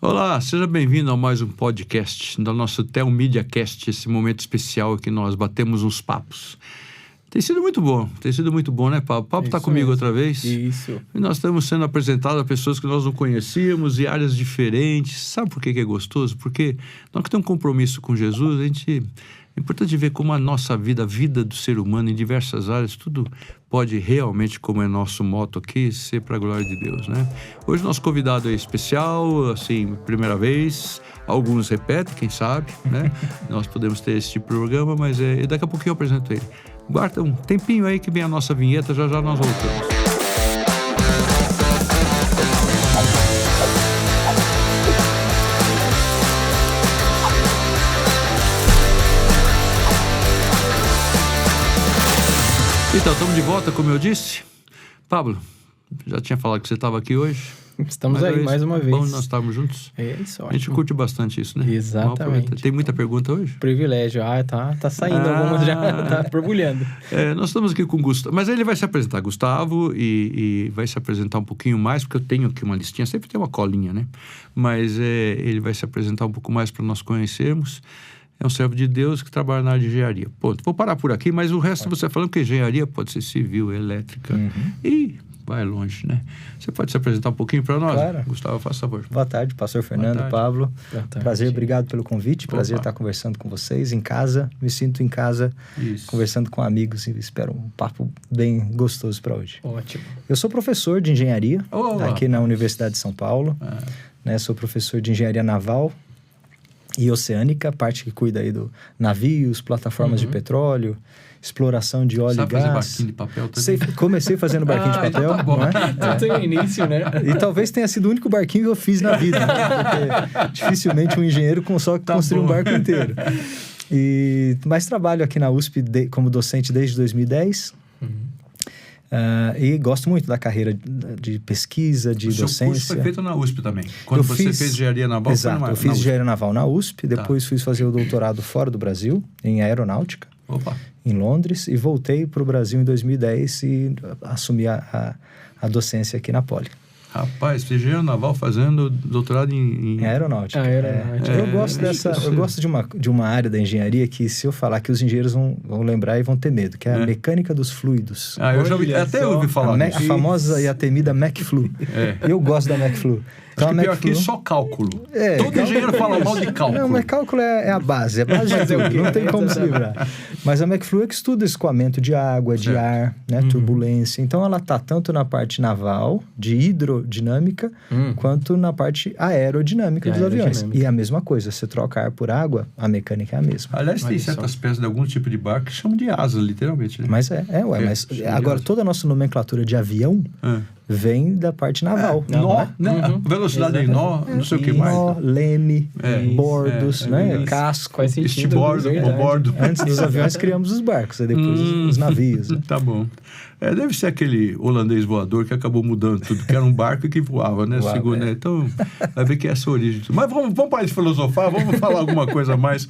Olá, seja bem-vindo a mais um podcast do nosso Telmídia Cast, esse momento especial que nós batemos uns papos. Tem sido muito bom, né, Pablo? O Pablo está comigo outra vez. Isso. E nós estamos sendo apresentados a pessoas que nós não conhecíamos e áreas diferentes. Sabe por que é gostoso? Porque nós que temos um compromisso com Jesus, é importante ver como a nossa vida, a vida do ser humano em diversas áreas, tudo pode realmente, como é nosso moto aqui, ser para a glória de Deus, né? Hoje nosso convidado é especial, assim, primeira vez, alguns repetem, quem sabe, né? Nós podemos ter esse tipo de programa, mas daqui a pouquinho eu apresento ele. Guarda um tempinho aí que vem a nossa vinheta, já nós voltamos. Então, estamos de volta, como eu disse. Pablo, já tinha falado que você estava aqui hoje. Estamos aí, mais uma vez. Bom nós estarmos juntos. É isso, ótimo. A gente curte bastante isso, né? Exatamente. Tem muita pergunta hoje? Privilégio. Tá saindo algumas, já tá borbulhando. Nós estamos aqui com o Gustavo, mas ele vai se apresentar, Gustavo, e vai se apresentar um pouquinho mais, porque eu tenho aqui uma listinha, sempre tem uma colinha, né? Mas ele vai se apresentar um pouco mais para nós conhecermos. É um servo de Deus que trabalha na área de engenharia. Ponto. Vou parar por aqui, mas o resto você falando que engenharia pode ser civil, elétrica e vai longe, né? Você pode se apresentar um pouquinho para nós? Claro. Gustavo, faça favor. Boa tarde, pastor Fernando, Pablo. Boa tarde. Prazer, obrigado pelo convite. Opa. Prazer estar conversando com vocês em casa. Me sinto em casa, conversando com amigos e espero um papo bem gostoso para hoje. Ótimo. Eu sou professor de engenharia aqui na Universidade de São Paulo. Sou professor de engenharia naval e oceânica, parte que cuida aí do navios, plataformas de petróleo, exploração de óleo e gás. Sabe fazer barquinho de papel também? Comecei fazendo barquinho de papel, tá bom. não é? Tem o início, né? E talvez tenha sido o único barquinho que eu fiz na vida, né? Porque dificilmente um engenheiro consegue construir um barco inteiro. Mas trabalho aqui na USP como docente desde 2010. E gosto muito da carreira de pesquisa, de docência. O seu curso foi feito na USP também? Quando você fez engenharia naval? Exato, eu fiz engenharia naval na USP, depois fui fazer o doutorado fora do Brasil, em aeronáutica, em Londres, e voltei para o Brasil em 2010 e assumi a docência aqui na Poli. Rapaz, engenheiro naval fazendo doutorado em aeronáutica. Eu gosto de uma área da engenharia que, se eu falar, que os engenheiros vão lembrar e vão ter medo, que é a mecânica dos fluidos. Eu já até ouvi falar a famosa e a temida McFlu. Eu gosto da McFlu. Então, acho que pior aqui é só cálculo. Todo engenheiro fala mal de cálculo. Não, mas cálculo é a base de tudo, não tem como se livrar. Mas a McFlu é que estuda escoamento de água, de ar, né, turbulência. Então, ela está tanto na parte naval, de hidrodinâmica, quanto na parte aerodinâmica dos aviões. E é a mesma coisa, você troca ar por água, a mecânica é a mesma. Aliás, tem certas peças de algum tipo de barco que chamam de asa, literalmente. Né? Mas mas agora toda a nossa nomenclatura de avião vem da parte naval. Velocidade em nó, não sei o que mais. Nó, leme, bordos, né? Casco. Estibordo, bordo. Antes dos aviões criamos os barcos, e depois os navios. Né? Tá bom. Deve ser aquele holandês voador que acabou mudando tudo, que era um barco que voava, né? Né? Então, vai ver que é essa a origem. Mas vamos parar de filosofar, vamos falar alguma coisa a mais.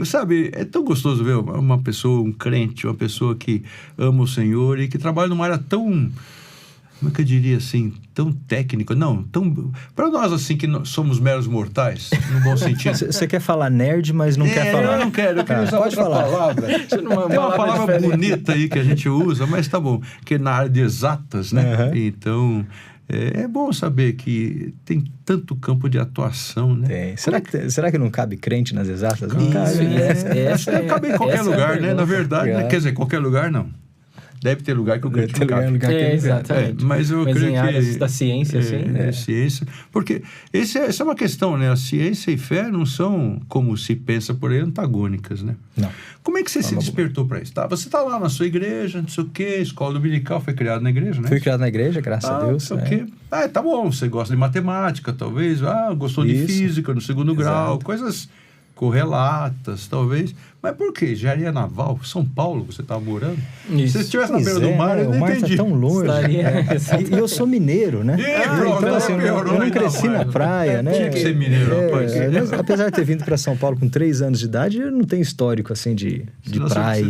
Sabe, é tão gostoso ver uma pessoa, um crente, uma pessoa que ama o Senhor e que trabalha numa área tão... Como é que eu diria assim? Tão técnico. Não, tão... Para nós, assim, que somos meros mortais, no bom sentido. Você quer falar nerd, mas não quer falar. Eu não quero. Eu queria usar outra palavra. Tem uma palavra bonita aí que a gente usa, mas tá bom. Que é na área de exatas, né? Então... É bom saber que tem tanto campo de atuação, né? Tem. Será que não cabe crente nas exatas? Não cabe. Acho que deve caber em qualquer lugar, né? Na verdade, né? Quer dizer, qualquer lugar, não. Deve ter lugar que o crente não cabe. Exatamente. Mas eu creio em áreas da ciência, sim. Ciência. Porque essa é uma questão, né? A ciência e fé não são, como se pensa por aí, antagônicas, né? Não. Como é que você se despertou para isso? Você está lá na sua igreja, não sei o quê, escola dominical, foi criado na igreja, né? Fui criado na igreja, graças a Deus. Não sei o quê. Tá bom, você gosta de matemática, talvez. Gostou de física no segundo grau, coisas correlatas, talvez. Mas por quê? Engenharia naval? São Paulo, você estava morando? Isso. Se estivesse na beira do mar, eu não entendi. O mar está tão longe. E eu sou mineiro, né? Então, assim, eu não cresci na praia, né? Tinha que ser mineiro, rapaz. Apesar de ter vindo para São Paulo com 3 anos de idade, eu não tenho histórico, assim, de praia.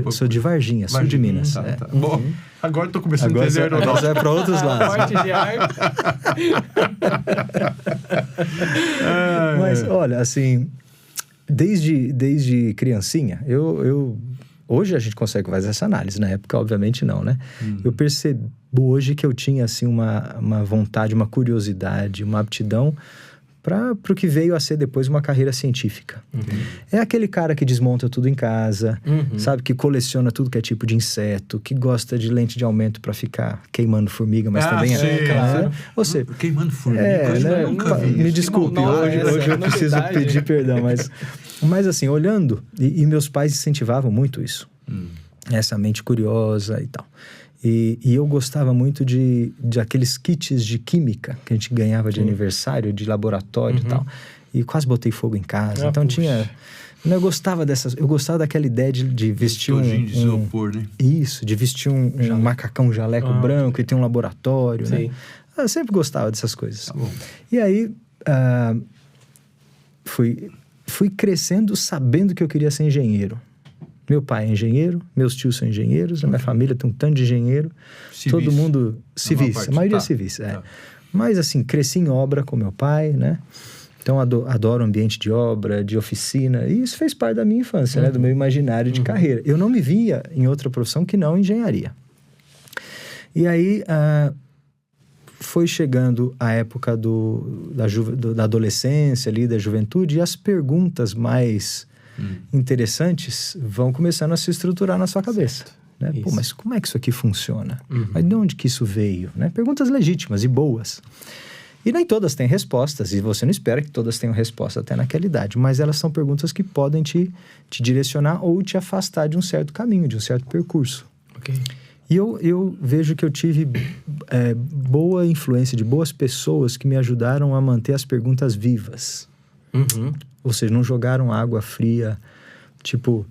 Eu sou de Varginha, sul de Minas. Tá. Bom, agora estou começando a entender. Agora é para outros lados. Parte de ar. Mas, olha, assim, desde criancinha, hoje a gente consegue fazer essa análise, na época, obviamente, não, né? Eu percebo hoje que eu tinha, assim, uma vontade, uma curiosidade, uma aptidão para o que veio a ser depois uma carreira científica. É aquele cara que desmonta tudo em casa, sabe? Que coleciona tudo que é tipo de inseto, que gosta de lente de aumento para ficar queimando formiga, mas também claro. Ou seja, queimando formiga, né? eu nunca vi. Me desculpe, hoje eu preciso pedir perdão, mas assim, olhando, e meus pais incentivavam muito isso. Essa mente curiosa e tal. E eu gostava muito de aqueles kits de química que a gente ganhava de aniversário, de laboratório e tal. E quase botei fogo em casa. Então tinha... Eu gostava eu gostava daquela ideia de vestir de isopor, né? Isso, de vestir um macacão, um jaleco branco e ter um laboratório, né? Eu sempre gostava dessas coisas. Tá bom. E aí, fui crescendo sabendo que eu queria ser engenheiro. Meu pai é engenheiro, meus tios são engenheiros, na minha família tem um tanto de engenheiro. Civis. Todo mundo civis, a maioria civis. Tá. Mas assim, cresci em obra com meu pai, né? Então adoro o ambiente de obra, de oficina, e isso fez parte da minha infância, né? Do meu imaginário de carreira. Eu não me via em outra profissão que não engenharia. E aí, foi chegando a época da adolescência ali, da juventude, e as perguntas mais interessantes vão começando a se estruturar na sua cabeça. Né? Pô, mas como é que isso aqui funciona? Mas de onde que isso veio? Né? Perguntas legítimas e boas. E nem todas têm respostas, e você não espera que todas tenham resposta até naquela idade, mas elas são perguntas que podem te direcionar ou te afastar de um certo caminho, de um certo percurso. Ok. E eu vejo que eu tive boa influência de boas pessoas que me ajudaram a manter as perguntas vivas. Ou seja, não jogaram água fria, tipo...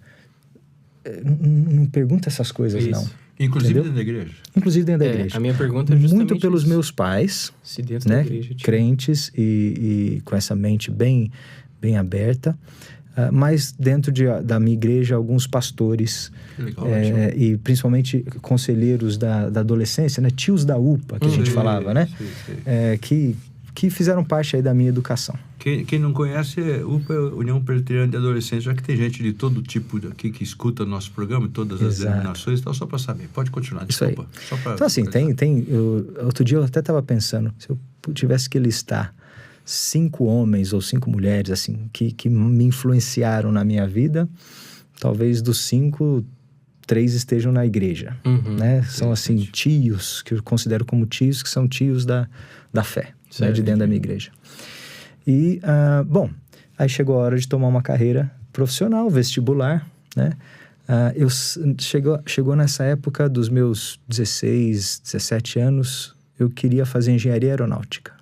Não pergunta essas coisas, não. Inclusive Entendeu? dentro da igreja? Inclusive dentro da igreja. A minha pergunta é justamente muito pelos isso. meus pais, Se dentro né? da igreja, Crentes e com essa mente bem aberta. Mas dentro da minha igreja, alguns pastores Legal, e principalmente conselheiros da adolescência, né? Tios da UPA, que a gente falava, né? Que fizeram parte aí da minha educação. Quem não conhece é UPA, União Presbiteriana de Adolescentes, já que tem gente de todo tipo aqui que escuta nosso programa, todas as denominações, então só para saber. Pode continuar, desculpa. Só pra então assim, outro dia eu até estava pensando, se eu tivesse que listar 5 homens ou 5 mulheres, assim, que me influenciaram na minha vida, talvez dos 5, 3 estejam na igreja, né? São, assim, tios, que eu considero como tios, que são tios da fé, né? De dentro da minha igreja. E, bom, aí chegou a hora de tomar uma carreira profissional, vestibular, né? Chegou nessa época dos meus 16, 17 anos, eu queria fazer engenharia aeronáutica.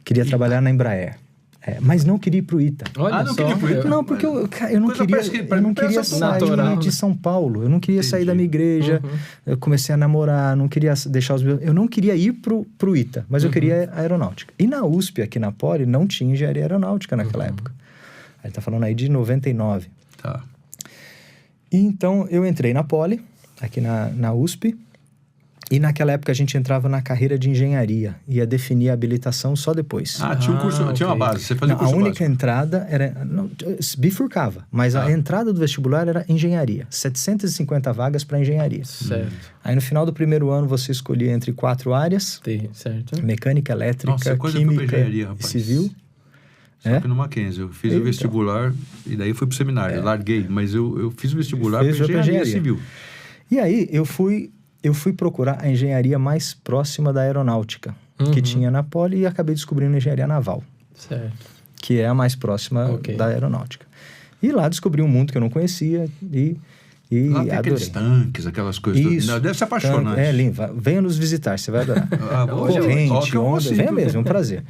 Queria trabalhar na Embraer. Mas não queria ir pro ITA. Olha não queria ir pro ITA? Não, porque eu não queria sair de São Paulo. Eu não queria sair da minha igreja. Eu comecei a namorar, não queria deixar os meus... Eu não queria ir pro ITA, mas eu queria aeronáutica. E na USP, aqui na Poli, não tinha engenharia aeronáutica naquela época. A gente tá falando aí de 99. Tá. E então, eu entrei na Poli, aqui na USP, e naquela época a gente entrava na carreira de engenharia, ia definir a habilitação só depois. Tinha um curso, tinha uma base, você fazia curso A única básico. Entrada era... Não, bifurcava, mas a entrada do vestibular era engenharia. 750 vagas para engenharia. Certo. Aí no final do primeiro ano você escolhia entre 4 áreas. Certo. Mecânica, elétrica, química e civil. Só que no Mackenzie, eu fiz o vestibular e daí fui pro seminário, larguei, mas eu fiz o vestibular para engenharia civil. E aí eu fui procurar a engenharia mais próxima da aeronáutica, que tinha na Poli, e acabei descobrindo a engenharia naval. Certo. Que é a mais próxima da aeronáutica. E lá descobri um mundo que eu não conhecia e lá tem adorei. aqueles tanques, aquelas coisas. Isso. Deve ser apaixonante. Lindo. Venha nos visitar, você vai adorar. Corrente, onda, venha mesmo, é um prazer.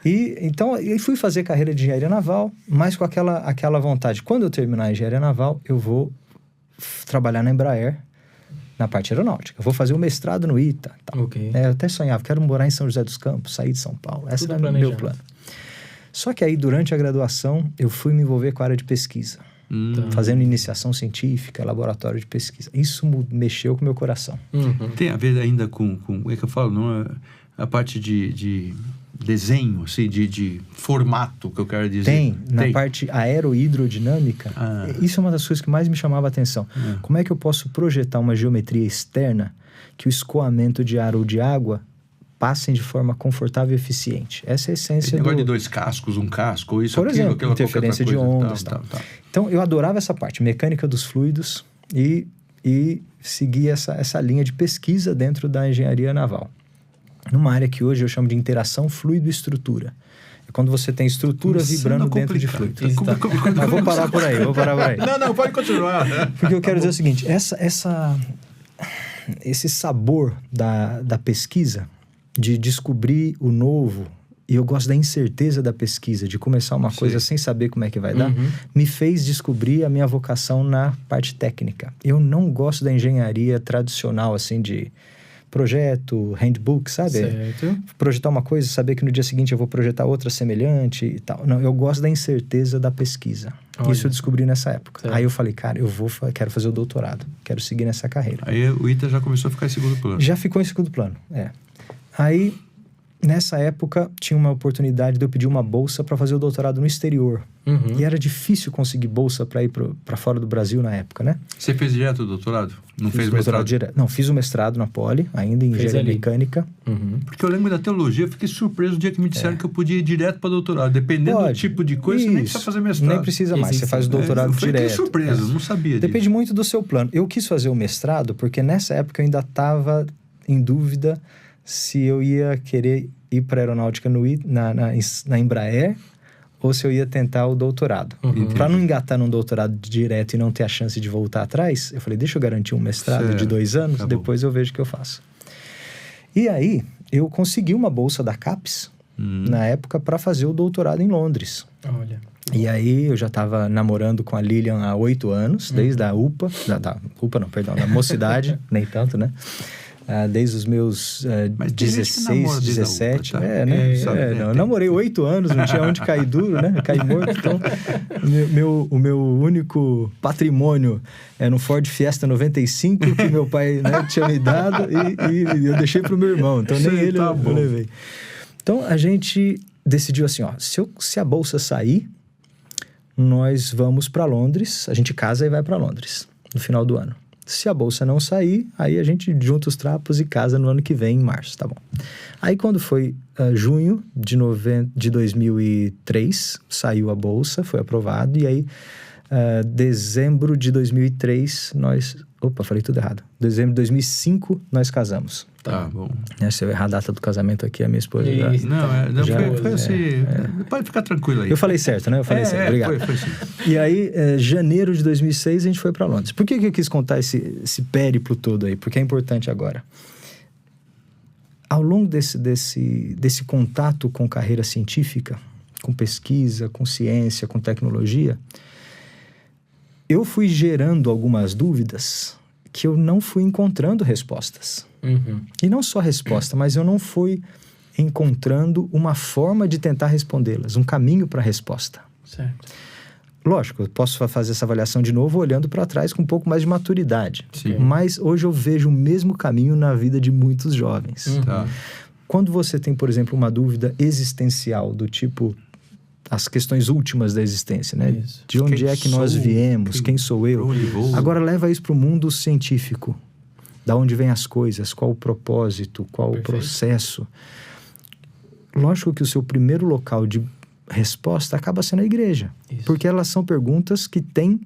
E então, eu fui fazer carreira de engenharia naval, mas com aquela vontade. Quando eu terminar a engenharia naval, eu vou trabalhar na Embraer, na parte aeronáutica. Eu vou fazer o mestrado no ITA. Tal. Eu até sonhava, quero morar em São José dos Campos, sair de São Paulo. Esse era o meu plano. Só que aí, durante a graduação, eu fui me envolver com a área de pesquisa. Fazendo iniciação científica, laboratório de pesquisa. Isso mexeu com o meu coração. Tem a ver ainda com como é que eu falo? Não, a parte de desenho, assim, de formato, que eu quero dizer? Tem. Na parte aerohidrodinâmica, isso é uma das coisas que mais me chamava a atenção. Como é que eu posso projetar uma geometria externa que o escoamento de ar ou de água passem de forma confortável e eficiente? Essa é a essência Agora de 2 cascos, um casco, ou isso, por aquilo, exemplo, interferência de ondas. Tal. Então, eu adorava essa parte, mecânica dos fluidos, e segui essa linha de pesquisa dentro da engenharia naval. Numa área que hoje eu chamo de interação fluido-estrutura. É quando você tem estrutura vibrando dentro de fluido. Mas vou parar por aí. Não, pode continuar. Porque eu quero dizer o seguinte, esse sabor da pesquisa, de descobrir o novo, e eu gosto da incerteza da pesquisa, de começar uma coisa sem saber como é que vai dar, me fez descobrir a minha vocação na parte técnica. Eu não gosto da engenharia tradicional, assim, de projeto, handbook, sabe? Certo. Projetar uma coisa, saber que no dia seguinte eu vou projetar outra semelhante e tal. Não, eu gosto da incerteza da pesquisa. Olha. Isso eu descobri nessa época. Certo. Aí eu falei, cara, quero fazer o doutorado, quero seguir nessa carreira. Aí o ITA já começou a ficar em segundo plano. Já ficou em segundo plano, Aí, nessa época, tinha uma oportunidade de eu pedir uma bolsa para fazer o doutorado no exterior. E era difícil conseguir bolsa para ir para fora do Brasil na época, né? Você fez direto o doutorado? Não Fiz fez o mestrado? direto. Não, fiz o mestrado na Poli, ainda em engenharia mecânica. Porque eu lembro da teologia, eu fiquei surpreso o dia que me disseram que eu podia ir direto para doutorado. Dependendo do tipo de coisa, você nem precisa fazer mestrado. Nem precisa mais, você faz o doutorado direto. Eu fiquei surpreso, não sabia disso. Depende muito do seu plano. Eu quis fazer o mestrado porque nessa época eu ainda estava em dúvida se eu ia querer ir para a aeronáutica na Embraer ou se eu ia tentar o doutorado. Para não engatar num doutorado direto e não ter a chance de voltar atrás, eu falei, deixa eu garantir um mestrado de 2 anos, depois eu vejo o que eu faço. E aí, eu consegui uma bolsa da CAPES, na época, para fazer o doutorado em Londres. Olha. E aí, eu já estava namorando com a Lilian há 8 anos, desde a UPA, da mocidade, nem tanto, né? Desde os meus 16, 17. Eu namorei 8 anos, não tinha onde cair duro, né? Cair morto. Então, o meu único patrimônio é no Ford Fiesta 95, que meu pai, né, tinha me dado, e eu deixei pro meu irmão. Então, nem ele eu levei. Então, a gente decidiu assim, se a bolsa sair, nós vamos para Londres, a gente casa e vai para Londres, no final do ano. Se a bolsa não sair, aí a gente junta os trapos e casa no ano que vem, em março, tá bom. Aí quando foi junho de 2003, saiu a bolsa, foi aprovado, e aí dezembro de 2003, falei tudo errado. Dezembro de 2005, nós casamos. Tá bom. Se eu errar a data do casamento aqui, a minha esposa foi assim. Pode ficar tranquilo aí. Eu falei certo, né? Eu falei certo, obrigado. Foi sim. E aí, janeiro de 2006, a gente foi para Londres. Por que eu quis contar esse périplo todo aí? Porque é importante agora. Ao longo desse contato com carreira científica, com pesquisa, com ciência, com tecnologia, eu fui gerando algumas dúvidas que eu não fui encontrando respostas. E não só resposta, mas eu não fui encontrando uma forma de tentar respondê-las, um caminho para a resposta. Certo. Lógico, eu posso fazer essa avaliação de novo olhando para trás com um pouco mais de maturidade. Sim. Mas hoje eu vejo o mesmo caminho na vida de muitos jovens. Tá. Quando você tem, por exemplo, uma dúvida existencial do tipo as questões últimas da existência, né? Isso. De onde é que nós viemos, quem sou eu? Agora leva isso para o mundo científico. Da onde vêm as coisas, qual o propósito, qual o processo. Lógico que o seu primeiro local de resposta acaba sendo a igreja. Isso. Porque elas são perguntas que têm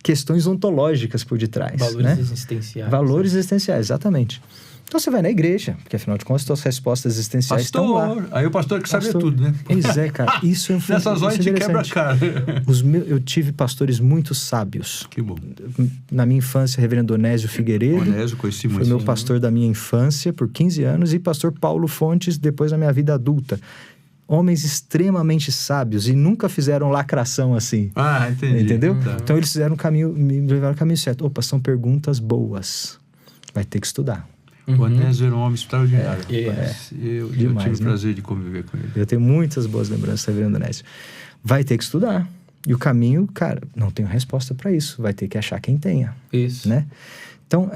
questões ontológicas por detrás. Valores existenciais. Valores existenciais, exatamente. Então você vai na igreja, porque afinal de contas suas respostas existenciais estão lá. Aí o pastor que sabe tudo, né? Pois é, cara. Isso é Nessas horas a gente quebra a cara. Eu tive pastores muito sábios. Que bom. Na minha infância, reverendo Onésio Figueiredo. Onésio, conheci muito. Foi meu pastor da minha infância por 15 anos. E pastor Paulo Fontes, depois da minha vida adulta. Homens extremamente sábios e nunca fizeram lacração assim. Ah, entendi. Entendeu? Então eles fizeram me levaram o caminho certo. Opa, são perguntas boas. Vai ter que estudar. O Onésio era um homem extraordinário. Eu Demais, tive o prazer de conviver com ele. Eu tenho muitas boas lembranças, reverendo Onésio. Vai ter que estudar. E o caminho, cara, não tenho resposta para isso. Vai ter que achar quem tenha. Isso. Né? Então,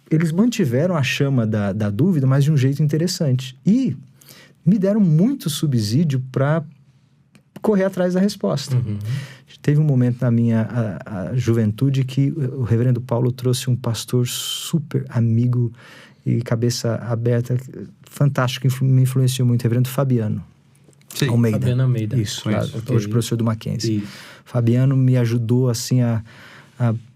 eles mantiveram a chama da dúvida, mas de um jeito interessante. E me deram muito subsídio para correr atrás da resposta. Teve um momento na minha a juventude que o reverendo Paulo trouxe um pastor super amigo e cabeça aberta, fantástico, que me influenciou muito, o reverendo Fabiano. Sim. Almeida. Fabiano Almeida. Isso, lá, hoje professor do Mackenzie. Isso. Fabiano me ajudou, assim, a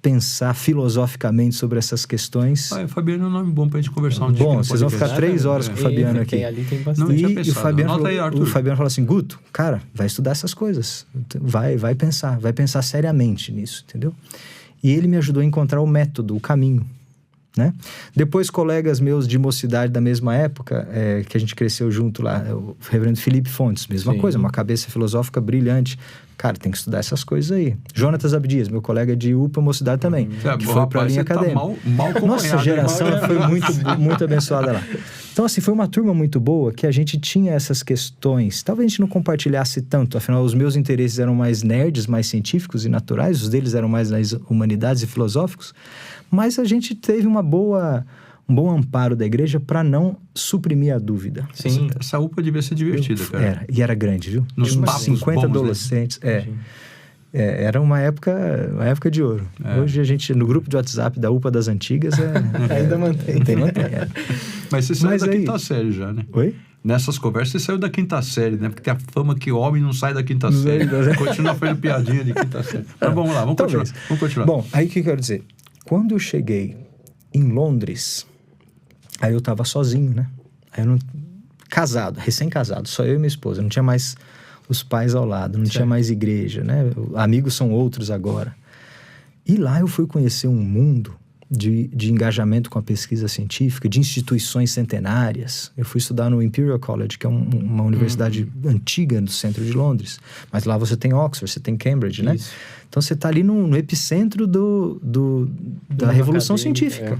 pensar filosoficamente sobre essas questões. Fabiano é um nome bom pra gente conversar um dia. Bom, vocês vão ficar 3 horas com o Fabiano aqui. Ali tem Não, bastante. tinha E pensado. o Fabiano, Anota aí, falou, Arthur. o Fabiano falou assim, Guto, cara, vai estudar essas coisas. Vai pensar seriamente nisso, entendeu? E ele me ajudou a encontrar o método, o caminho, né? Depois, colegas meus de mocidade da mesma época, que a gente cresceu junto lá, o reverendo Felipe Fontes, mesma Sim. coisa, uma cabeça filosófica brilhante. Cara, tem que estudar essas coisas aí. Jonatas Abdias, meu colega de UPA Mocidade também, que foi para a linha acadêmica. Mal acompanhado. Nossa geração foi muito abençoada lá. Então, assim, foi uma turma muito boa que a gente tinha essas questões. Talvez a gente não compartilhasse tanto, afinal, os meus interesses eram mais nerds, mais científicos e naturais, os deles eram mais nas humanidades e filosóficos, mas a gente teve um bom amparo da igreja para não suprimir a dúvida. Sim. Essa UPA devia ser divertida, cara. Era grande, viu? Nos Tinha uns papos 50 bons, adolescentes. Era uma época de ouro. Hoje a gente, no grupo de WhatsApp da UPA das Antigas, Ainda mantém. Mas você saiu da quinta série já, né? Oi? Nessas conversas você saiu da quinta série, né? Porque tem a fama que homem não sai da quinta série. Continua fazendo piadinha de quinta série. Mas vamos lá, vamos continuar. Bom, aí o que eu quero dizer? Quando eu cheguei em Londres, aí eu tava sozinho, né? Aí eu não... Casado, recém-casado, só eu e minha esposa. Não tinha mais os pais ao lado, não tinha mais igreja, né? Amigos são outros agora. E lá eu fui conhecer um mundo de engajamento com a pesquisa científica, de instituições centenárias. Eu fui estudar no Imperial College, que é uma universidade antiga no centro de Londres. Mas lá você tem Oxford, você tem Cambridge, né? Isso. Então você está ali no epicentro da revolução científica.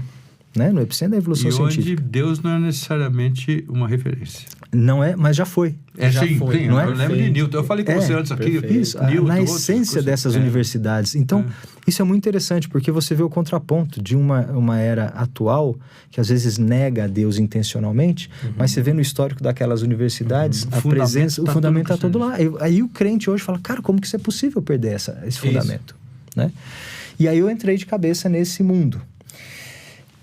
Né? No epicentro da revolução científica. E onde Deus não é necessariamente uma referência. Não é, mas já foi. Sim, não é? Eu lembro de Newton. Eu falei com você antes aqui. Isso, Newton, na essência dessas universidades. Então, isso é muito interessante, porque você vê o contraponto de uma era atual, que às vezes nega a Deus intencionalmente, mas você vê no histórico daquelas universidades, a presença, o fundamento está todo lá. Aí o crente hoje fala, cara, como que isso é possível perder esse fundamento? Né? E aí eu entrei de cabeça nesse mundo.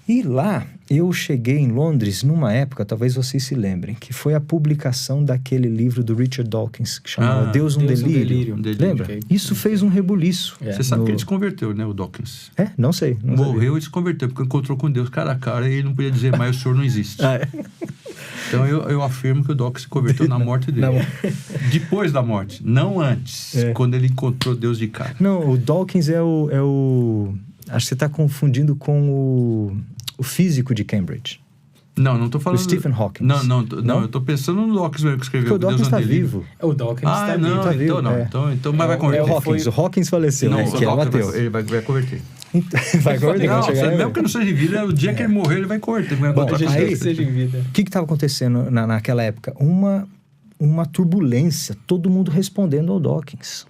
E lá, eu cheguei em Londres numa época, talvez vocês se lembrem, que foi a publicação daquele livro do Richard Dawkins, que chamava Deus um Delírio. Lembra? Okay. Isso fez um rebuliço. Você sabe que ele se converteu, né, o Dawkins? Não sei. Morreu e se converteu, porque encontrou com Deus cara a cara e ele não podia dizer mais, o senhor não existe. Então eu afirmo que o Dawkins se converteu na morte dele. Depois da morte, não antes, quando ele encontrou Deus de cara. Não, o Dawkins é o... Acho que você está confundindo com o físico de Cambridge. Não estou falando... O Stephen Hawking. Não, eu estou pensando no Dawkins mesmo que escreveu. Porque o Dawkins está vivo. O Dawkins está vivo. Tá vivo. Então mas vai converter. O Hawkins faleceu, que é o ateu. Ele vai converter. Vai converter. Mesmo que não seja em vida, o dia que ele morrer, ele vai converter. O que estava acontecendo naquela época? Uma turbulência, todo mundo respondendo ao Dawkins.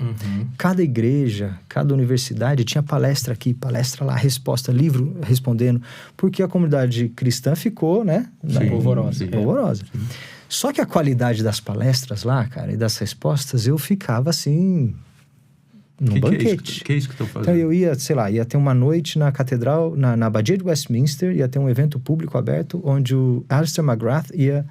Cada igreja, cada universidade tinha palestra aqui, palestra lá, resposta, livro respondendo, porque a comunidade cristã ficou, né? Polvorosa. Só que a qualidade das palestras lá, cara, e das respostas, eu ficava assim, num banquete. Que é isso que estão fazendo? Então eu ia ter uma noite na catedral, na Abadia de Westminster, ia ter um evento público aberto, onde o Alistair McGrath ia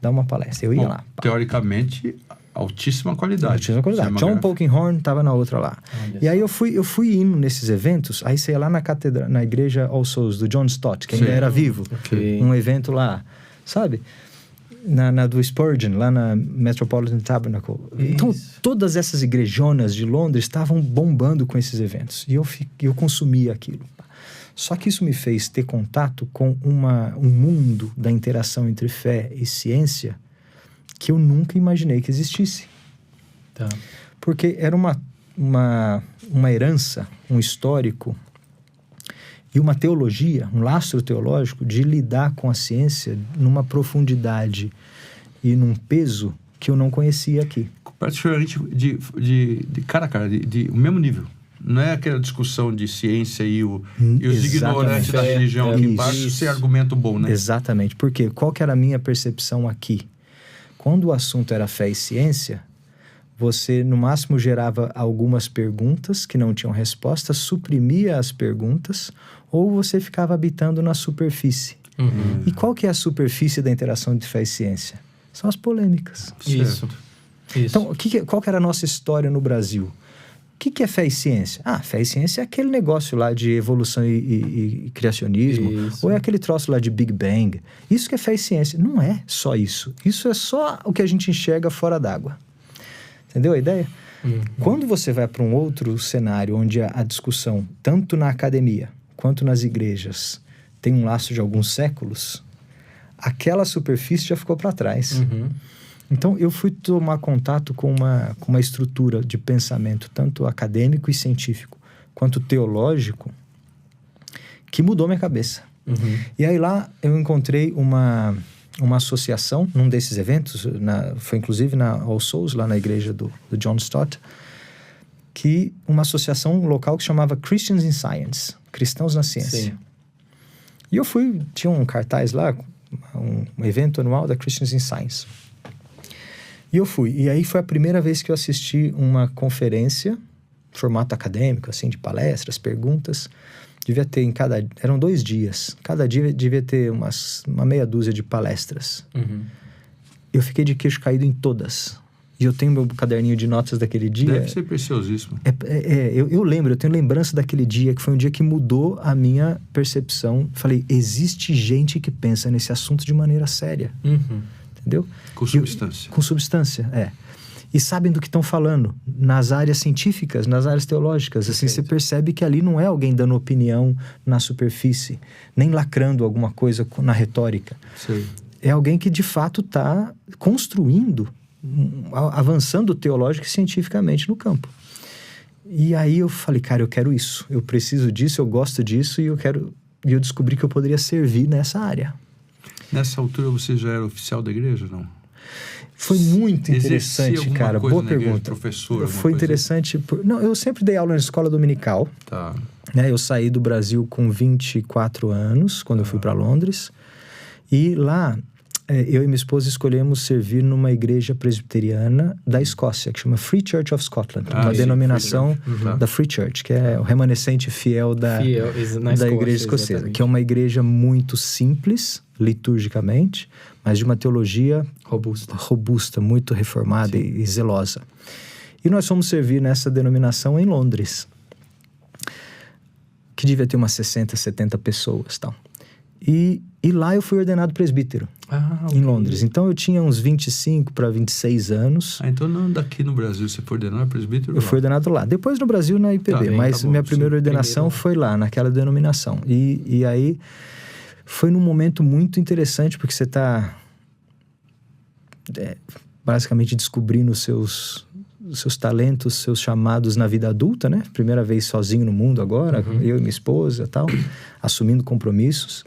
dar uma palestra. Eu ia lá. Teoricamente, altíssima qualidade. John Polkinghorne estava na outra lá. E aí eu fui indo nesses eventos, aí você ia lá na catedral, na igreja All Souls, do John Stott, que ainda era vivo. Um evento lá, sabe? Na do Spurgeon, lá na Metropolitan Tabernacle. Então, todas essas igrejonas de Londres estavam bombando com esses eventos. E eu consumia aquilo. Só que isso me fez ter contato com um mundo da interação entre fé e ciência que eu nunca imaginei que existisse. Porque era uma herança, um histórico e uma teologia, um lastro teológico de lidar com a ciência numa profundidade e num peso que eu não conhecia aqui. Praticamente de cara a cara, de o mesmo nível. Não é aquela discussão de ciência e os ignorantes da religião aqui embaixo sem argumento bom, né? Exatamente. Porque qual que era a minha percepção aqui? Quando o assunto era fé e ciência, você no máximo gerava algumas perguntas que não tinham resposta, suprimia as perguntas, ou você ficava habitando na superfície. E qual que é a superfície da interação de fé e ciência? São as polêmicas. Isso. Então, qual que era a nossa história no Brasil? O que é fé e ciência? Fé e ciência é aquele negócio lá de evolução e criacionismo, Isso. ou é aquele troço lá de Big Bang. Isso que é fé e ciência. Não é só isso. Isso é só o que a gente enxerga fora d'água. Entendeu a ideia? Quando você vai para um outro cenário onde a discussão, tanto na academia quanto nas igrejas, tem um laço de alguns séculos, aquela superfície já ficou para trás. Então, eu fui tomar contato com uma estrutura de pensamento, tanto acadêmico e científico, quanto teológico, que mudou minha cabeça. E aí lá eu encontrei uma associação, num desses eventos, foi inclusive na All Souls, lá na igreja do John Stott, que uma associação local que chamava Christians in Science, Cristãos na Ciência. Sim. E eu tinha um cartaz lá, um evento anual da Christians in Science. E eu fui. E aí foi a primeira vez que eu assisti uma conferência, formato acadêmico, assim, de palestras, perguntas. Devia ter eram 2 dias. Cada dia devia ter uma meia dúzia de palestras. Eu fiquei de queixo caído em todas. E eu tenho meu caderninho de notas daquele dia. Deve ser preciosíssimo. Eu lembro, eu tenho lembrança daquele dia, que foi um dia que mudou a minha percepção. Falei, existe gente que pensa nesse assunto de maneira séria. Entendeu? Com substância. Com substância, E sabem do que estão falando. Nas áreas científicas, nas áreas teológicas. Assim, você percebe que ali não é alguém dando opinião na superfície, nem lacrando alguma coisa na retórica. Sei. É alguém que, de fato, está construindo, avançando teológico e cientificamente no campo. E aí eu falei, cara, eu quero isso. Eu preciso disso, eu gosto disso e eu descobri que eu poderia servir nessa área. Nessa altura você já era oficial da igreja, não? Foi muito interessante, cara. Boa pergunta. Professor, foi interessante. Não, eu sempre dei aula na escola dominical. Tá. Né? Eu saí do Brasil com 24 anos, quando eu fui para Londres. E lá, eu e minha esposa escolhemos servir numa igreja presbiteriana da Escócia, que chama Free Church of Scotland. Uma denominação da Free Church, que é o remanescente fiel da igreja escocesa. Exatamente. Que é uma igreja muito simples, liturgicamente, mas de uma teologia robusta, muito reformada e zelosa. E nós fomos servir nessa denominação em Londres, que devia ter umas 60, 70 pessoas, tal. E lá eu fui ordenado presbítero, em Londres. Então eu tinha uns 25 para 26 anos. Então não daqui no Brasil, você foi ordenado presbítero? Eu fui ordenado lá. Depois no Brasil na IPB, mas minha primeira ordenação foi lá, naquela denominação. E aí foi num momento muito interessante, porque você está basicamente descobrindo os seus talentos, seus chamados na vida adulta, né? Primeira vez sozinho no mundo agora, eu e minha esposa e tal, assumindo compromissos.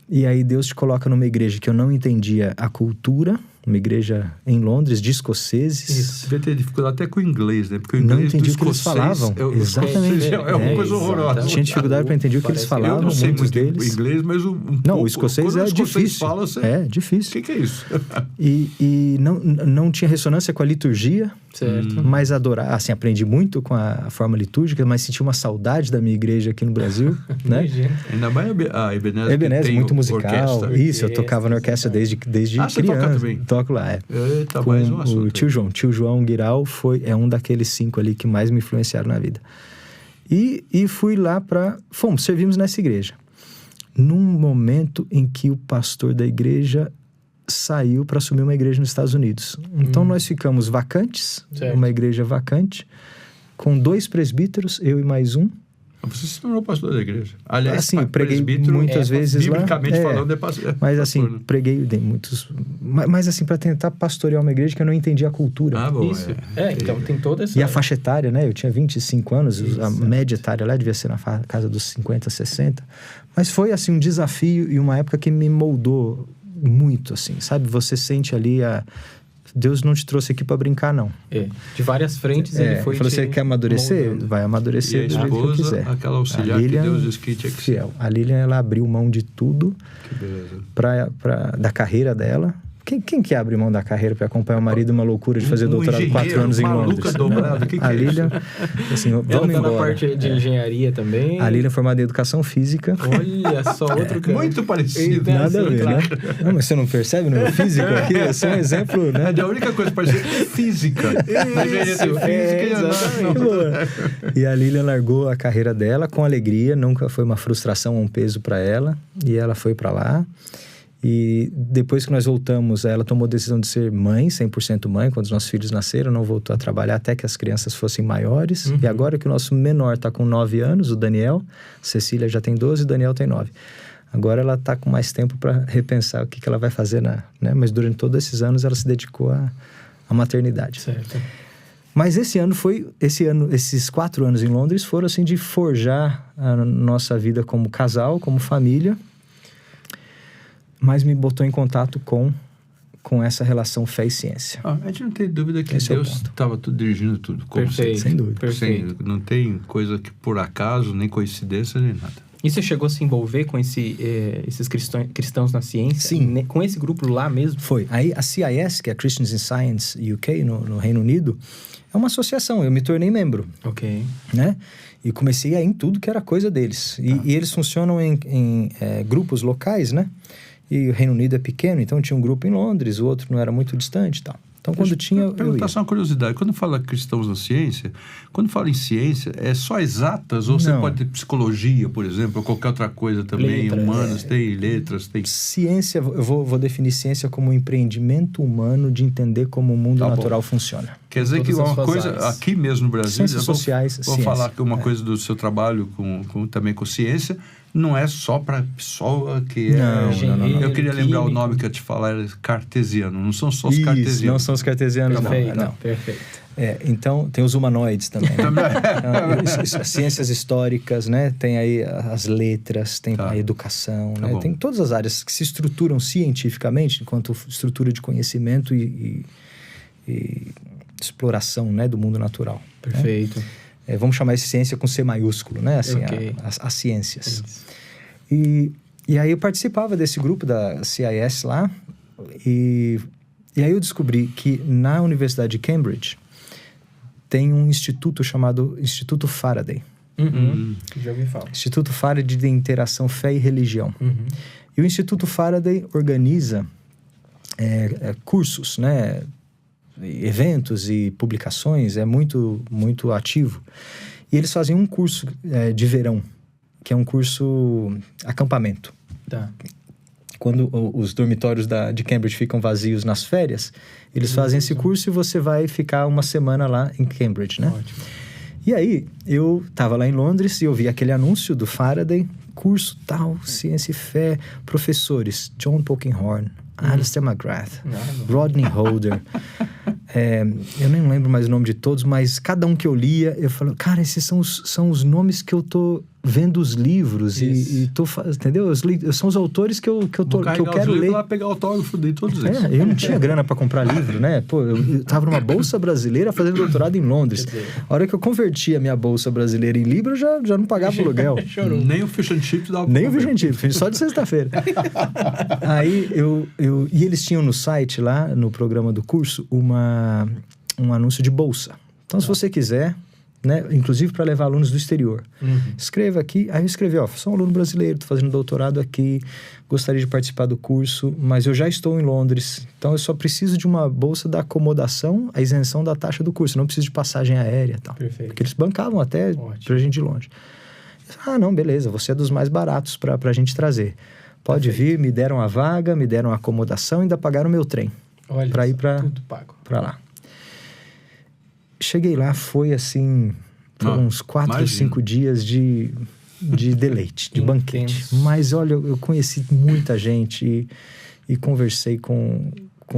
E aí Deus te coloca numa igreja que eu não entendia a cultura, uma igreja em Londres, de escoceses. Isso. Devia ter dificuldade até com o inglês, né? Porque o inglês não entendi o que eles falavam. Exatamente. É uma coisa horrorosa. Tinha dificuldade para entender o que eles falavam, eu não sei muitos muito deles. inglês, mas não, o escocês é difícil. É difícil. O que é isso? E não tinha ressonância com a liturgia. Certo. Mas assim, aprendi muito com a forma litúrgica, mas senti uma saudade da minha igreja aqui no Brasil, né? Ainda mais a Ebenezer. Ebenezer, muito musical. Orquestra. Isso, eu tocava na orquestra desde criança. Você toca também? Toco lá, Eita, com mais um assunto. o tio João Guiral é um daqueles 5 ali que mais me influenciaram na vida. E fui lá servimos nessa igreja. Num momento em que o pastor da igreja saiu para assumir uma igreja nos Estados Unidos. Então nós ficamos vacantes, uma igreja vacante, com 2 presbíteros, eu e mais um. Você se tornou pastor da igreja. Aliás, assim, preguei muitas vezes lá. Biblicamente falando, é pastor. Mas assim, preguei muitos... Mas assim, para tentar pastorear uma igreja que eu não entendia a cultura. Ah, bom. Isso. Então tem toda essa... E a faixa etária, né? Eu tinha 25 anos, a média etária lá devia ser na casa dos 50, 60. Mas foi assim um desafio e uma época que me moldou muito, assim, sabe? Você sente ali Deus não te trouxe aqui para brincar, não. De várias frentes ele foi... Falou, você quer amadurecer? Moldando. Vai amadurecer do jeito que eu quiser. Aquela auxiliar Lilian, que Deus disse que tinha que ser. A Lilian, ela abriu mão de tudo que beleza. da carreira dela, Quem que abre mão da carreira para acompanhar o marido uma loucura de fazer doutorado 4 anos em Londres? Dobrado. A Lilian, assim, Ela vamos tá embora. na parte de engenharia também. A Lilian é formada em educação física. Olha só, outro cara. Muito parecido. Eita, Nada a sim, ver, claro. né? Não, mas você não percebe no meu físico aqui? É só um exemplo, né? A única coisa parecida é física. Na engenharia tem física e exatamente. Boa. E a Lilian largou a carreira dela com alegria, nunca foi uma frustração ou um peso para ela, e ela foi para lá. E depois que nós voltamos, ela tomou a decisão de ser mãe, 100% mãe, quando os nossos filhos nasceram, não voltou a trabalhar até que as crianças fossem maiores. E agora que o nosso menor está com 9 anos, o Daniel, Cecília já tem 12, o Daniel tem 9. Agora ela está com mais tempo para repensar o que ela vai fazer, né? Mas durante todos esses anos ela se dedicou à maternidade. Certo. Mas esses 4 anos em Londres foram assim de forjar a nossa vida como casal, como família, mas me botou em contato com essa relação fé e ciência. A gente não tem dúvida que Esse é o Deus ponto. estava dirigindo tudo. Como Perfeito. Sem dúvida. Perfeito. Não tem coisa que por acaso, nem coincidência, nem nada. E você chegou a se envolver com esses cristãos na ciência? Sim. Com esse grupo lá mesmo? Foi. Aí a CIS, que é a Christians in Science UK, no Reino Unido, é uma associação. Eu me tornei membro, Ok. né? E comecei a ir em tudo que era coisa deles. E eles funcionam em grupos locais, né? E o Reino Unido é pequeno, então tinha um grupo em Londres, o outro não era muito distante e tal. Então, quando tinha, eu ia. Perguntar só uma curiosidade. Quando fala cristãos na ciência, quando fala em ciência, é só exatas? Ou você Não. pode ter psicologia, por exemplo, ou qualquer outra coisa também? Letras, Humanas, tem letras, tem... Ciência, eu vou definir ciência como um empreendimento humano de entender como o mundo Tá bom. natural funciona. Quer dizer que Todas as uma suas coisa, áreas. aqui mesmo no Brasil... Ciências eu vou- sociais, Vou ciência. falar que uma coisa do seu trabalho também com ciência, não é só para pessoa que é... Não. Eu queria lembrar o Químico. nome que eu te falar, era cartesiano. Não são só os Isso, cartesianos. não são os cartesianos, Perfeito. não. Perfeito. Então, tem os humanoides também. Né? Então, ciências históricas, né? Tem aí as letras, tem Tá. a educação, Tá né? bom. Tem todas as áreas que se estruturam cientificamente, enquanto estrutura de conhecimento e exploração, né? Do mundo natural. Perfeito. Vamos chamar isso de ciência com C maiúsculo, né? Assim, Ok. as ciências. Isso. E aí eu participava desse grupo da CIS lá, e aí eu descobri que na Universidade de Cambridge tem um instituto chamado Instituto Faraday. Já ouvi falar. Instituto Faraday de Interação Fé e Religião. E o Instituto Faraday organiza cursos, né? Eventos e publicações, é muito, muito ativo. E eles fazem um curso de verão, que é um curso acampamento. Tá. Quando os dormitórios de Cambridge ficam vazios nas férias, eles fazem esse curso e você vai ficar uma semana lá em Cambridge, né? Ótimo. E aí, eu estava lá em Londres e eu vi aquele anúncio do Faraday, curso tal, ciência e fé, professores, John Polkinghorne, Alistair McGrath, Rodney Holder. Eu nem lembro mais o nome de todos, mas cada um que eu lia, eu falo, cara, esses são os nomes que eu tô vendo os livros e tô, entendeu? São os autores que eu quero ler. lá pegar autógrafo de todos eles. Eu não tinha grana para comprar livro, né? Pô, eu tava numa bolsa brasileira fazendo doutorado em Londres. Quer dizer- A hora que eu converti a minha bolsa brasileira em libra, eu já não pagava aluguel. Chorou. Nem o fish and chips dava pra Nem o comer. Vigentivo, só de sexta-feira. Aí e eles tinham no site lá, no programa do curso, um anúncio de bolsa. Então, se você quiser, né, inclusive para levar alunos do exterior, escreva aqui. Aí eu escrevi, sou um aluno brasileiro, estou fazendo doutorado aqui, gostaria de participar do curso, mas eu já estou em Londres, então eu só preciso de uma bolsa da acomodação, a isenção da taxa do curso, não preciso de passagem aérea e tal. Perfeito. Porque eles bancavam até Ótimo. pra gente ir longe. Não, beleza, você é dos mais baratos pra gente trazer. Pode vir, me deram a vaga, me deram a acomodação e ainda pagaram o meu trem Olha pra ir só, pra tudo pago. lá. Cheguei lá, foi assim, foram uns 4 ou imagino. 5 dias de deleite, de banquete. Intenso. Mas olha, eu conheci muita gente e conversei com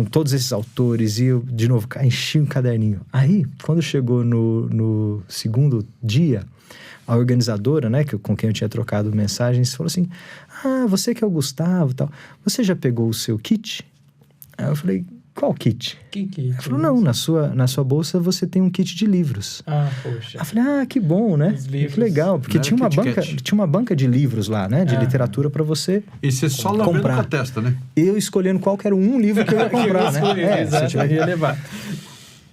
todos esses autores e eu, de novo, enchi um caderninho. Aí, quando chegou no segundo dia, a organizadora, né, com quem eu tinha trocado mensagens, falou assim, você que é o Gustavo e tal, você já pegou o seu kit? Aí eu falei, qual kit? Que Ela falou, não, na sua bolsa você tem um kit de livros. Ah, poxa. Eu falei, que bom, né? Os livros. Que legal, porque Não tinha era Kit Kat. uma banca de livros lá, né? De literatura para você E você só lambendo comprar. com a testa, né? Eu escolhendo qual que era um livro que eu ia comprar, né? Exato, eu ia levar.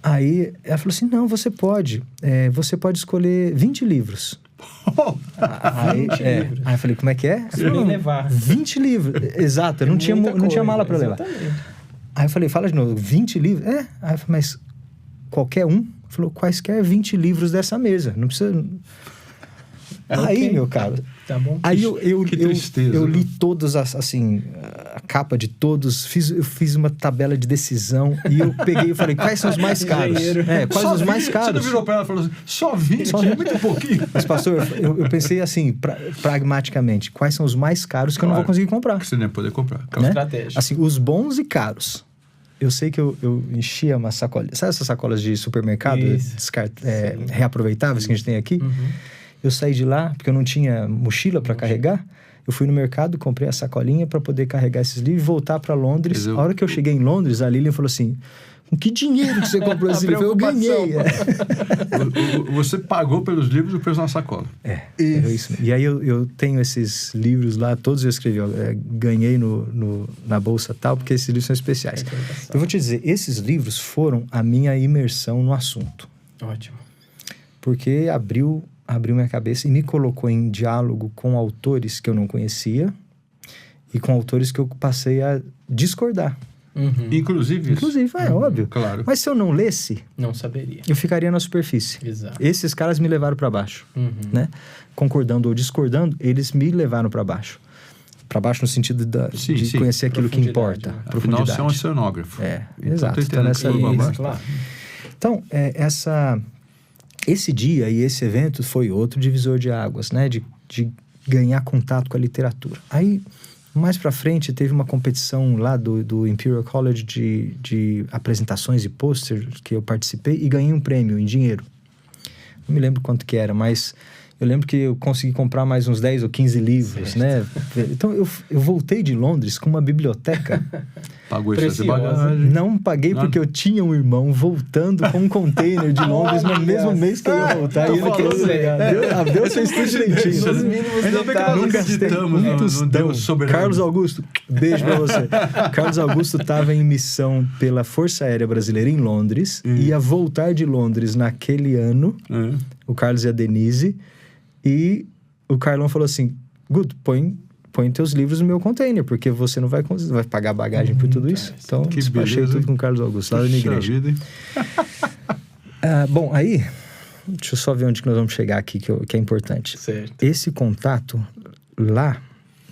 Aí ela falou assim, não, você pode escolher 20 livros. Aí eu falei, como é que é? Ela falou, nem "Não, levar. 20 livros. Exato, eu não tinha mala para levar. Exatamente. Aí eu falei, fala de novo, 20 livros? Aí eu falei, mas qualquer um? Ele falou, quaisquer 20 livros dessa mesa, não precisa... Aí, meu caro... Tá bom. Aí eu tristeza, li né? todos, assim, a capa de todos, eu fiz uma tabela de decisão e eu peguei e falei, quais são os mais caros? Engenheiro. Quais Só os mais 20, caros? Você não virou pra ela e falou assim, só 20? Só É muito pouquinho. Mas, pastor, eu pensei assim, pragmaticamente, quais são os mais caros que eu não vou conseguir comprar? Que você nem ia poder comprar. Né? Estratégia. Assim, os bons e caros. Eu sei que eu enchia uma sacola... Sabe essas sacolas de supermercado reaproveitáveis que a gente tem aqui? Eu saí de lá, porque eu não tinha mochila para carregar. Eu fui no mercado, comprei a sacolinha para poder carregar esses livros e voltar para Londres. A hora que eu cheguei em Londres, a Lilian falou assim... Com que dinheiro que você comprou esse livro? Eu ganhei. Você pagou pelos livros e pôs na sacola. Era isso. E aí eu tenho esses livros lá, todos eu escrevi, ganhei na bolsa tal, porque esses livros são especiais. Eu vou te dizer, esses livros foram a minha imersão no assunto. Ótimo. Porque abriu minha cabeça e me colocou em diálogo com autores que eu não conhecia e com autores que eu passei a discordar. Inclusive isso. Óbvio. Claro. Mas se eu não lesse, Não saberia. eu ficaria na superfície. Exato. Esses caras me levaram para baixo, né? Concordando ou discordando, eles me levaram para baixo. Para baixo no sentido de conhecer aquilo que importa. Né? Afinal, você é um oceanógrafo. Exato. Então, Nessa tudo linha. baixo. Claro. Então, esse dia e esse evento foi outro divisor de águas, né? De ganhar contato com a literatura. Aí, mais pra frente, teve uma competição lá do Imperial College de apresentações e posters que eu participei e ganhei um prêmio em dinheiro. Não me lembro quanto que era, mas eu lembro que eu consegui comprar mais uns 10 ou 15 livros, né? Então, eu voltei de Londres com uma biblioteca. Pagou excesso de Preciosa. bagagem. Não paguei porque eu tinha um irmão voltando com um container de Londres no mesmo mês que eu ia voltar. E ele queria pegar. Deus fez tudo direitinho. Nos mínimos Ainda bem que detalhes. nós Não gastei acreditamos um no tostão. Deus soberano. Carlos Augusto, beijo pra você. Carlos Augusto estava em missão pela Força Aérea Brasileira em Londres. Ia voltar de Londres naquele ano. O Carlos e a Denise. E o Carlão falou assim, Guto, põe teus livros no meu container, porque você não vai pagar bagagem por tudo isso. Então, Que despachei beleza, tudo hein? com o Carlos Augusto, lá na minha Puxa igreja. vida, hein? Bom, aí, deixa eu só ver onde que nós vamos chegar aqui, que é importante. Certo. Esse contato, lá,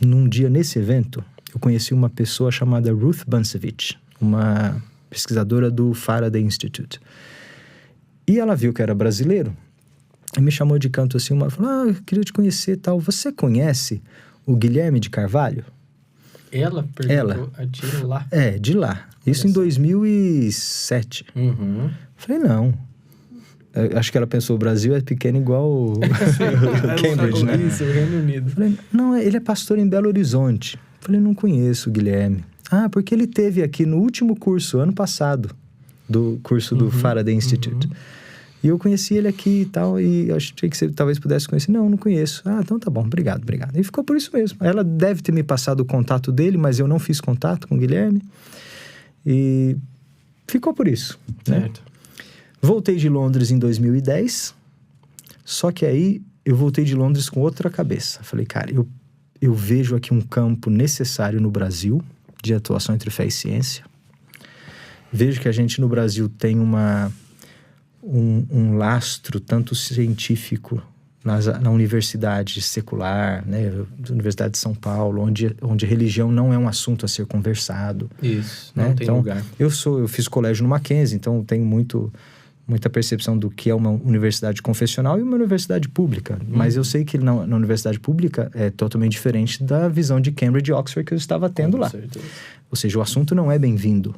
num dia nesse evento, eu conheci uma pessoa chamada Ruth Bancevich, uma pesquisadora do Faraday Institute. E ela viu que eu era brasileiro e me chamou de canto assim, falou, eu queria te conhecer e tal. Você conhece o Guilherme de Carvalho? Ela perguntou a tiro lá. De lá. Isso em 2007. Falei, não. Eu acho que ela pensou, o Brasil é pequeno igual o Cambridge, né? Isso, o Reino Unido. Falei, não, ele é pastor em Belo Horizonte. Falei, não conheço o Guilherme. Porque ele teve aqui no último curso, ano passado, do curso do Faraday Institute. E eu conheci ele aqui e tal, e achei que você talvez pudesse conhecer. Não conheço. Então tá bom, obrigado. E ficou por isso mesmo. Ela deve ter me passado o contato dele, mas eu não fiz contato com o Guilherme. E ficou por isso. Certo. Né? Voltei de Londres em 2010, só que aí eu voltei de Londres com outra cabeça. Falei, cara, eu vejo aqui um campo necessário no Brasil de atuação entre fé e ciência. Vejo que a gente no Brasil tem um lastro tanto científico na universidade secular, né, Universidade de São Paulo, onde religião não é um assunto a ser conversado. Isso, né? não tem então, lugar. Eu fiz colégio no Mackenzie, então tenho muita percepção do que é uma universidade confessional e uma universidade pública. Mas eu sei que na universidade pública é totalmente diferente da visão de Cambridge e Oxford que eu estava tendo lá. Certeza. Ou seja, o assunto não é bem-vindo.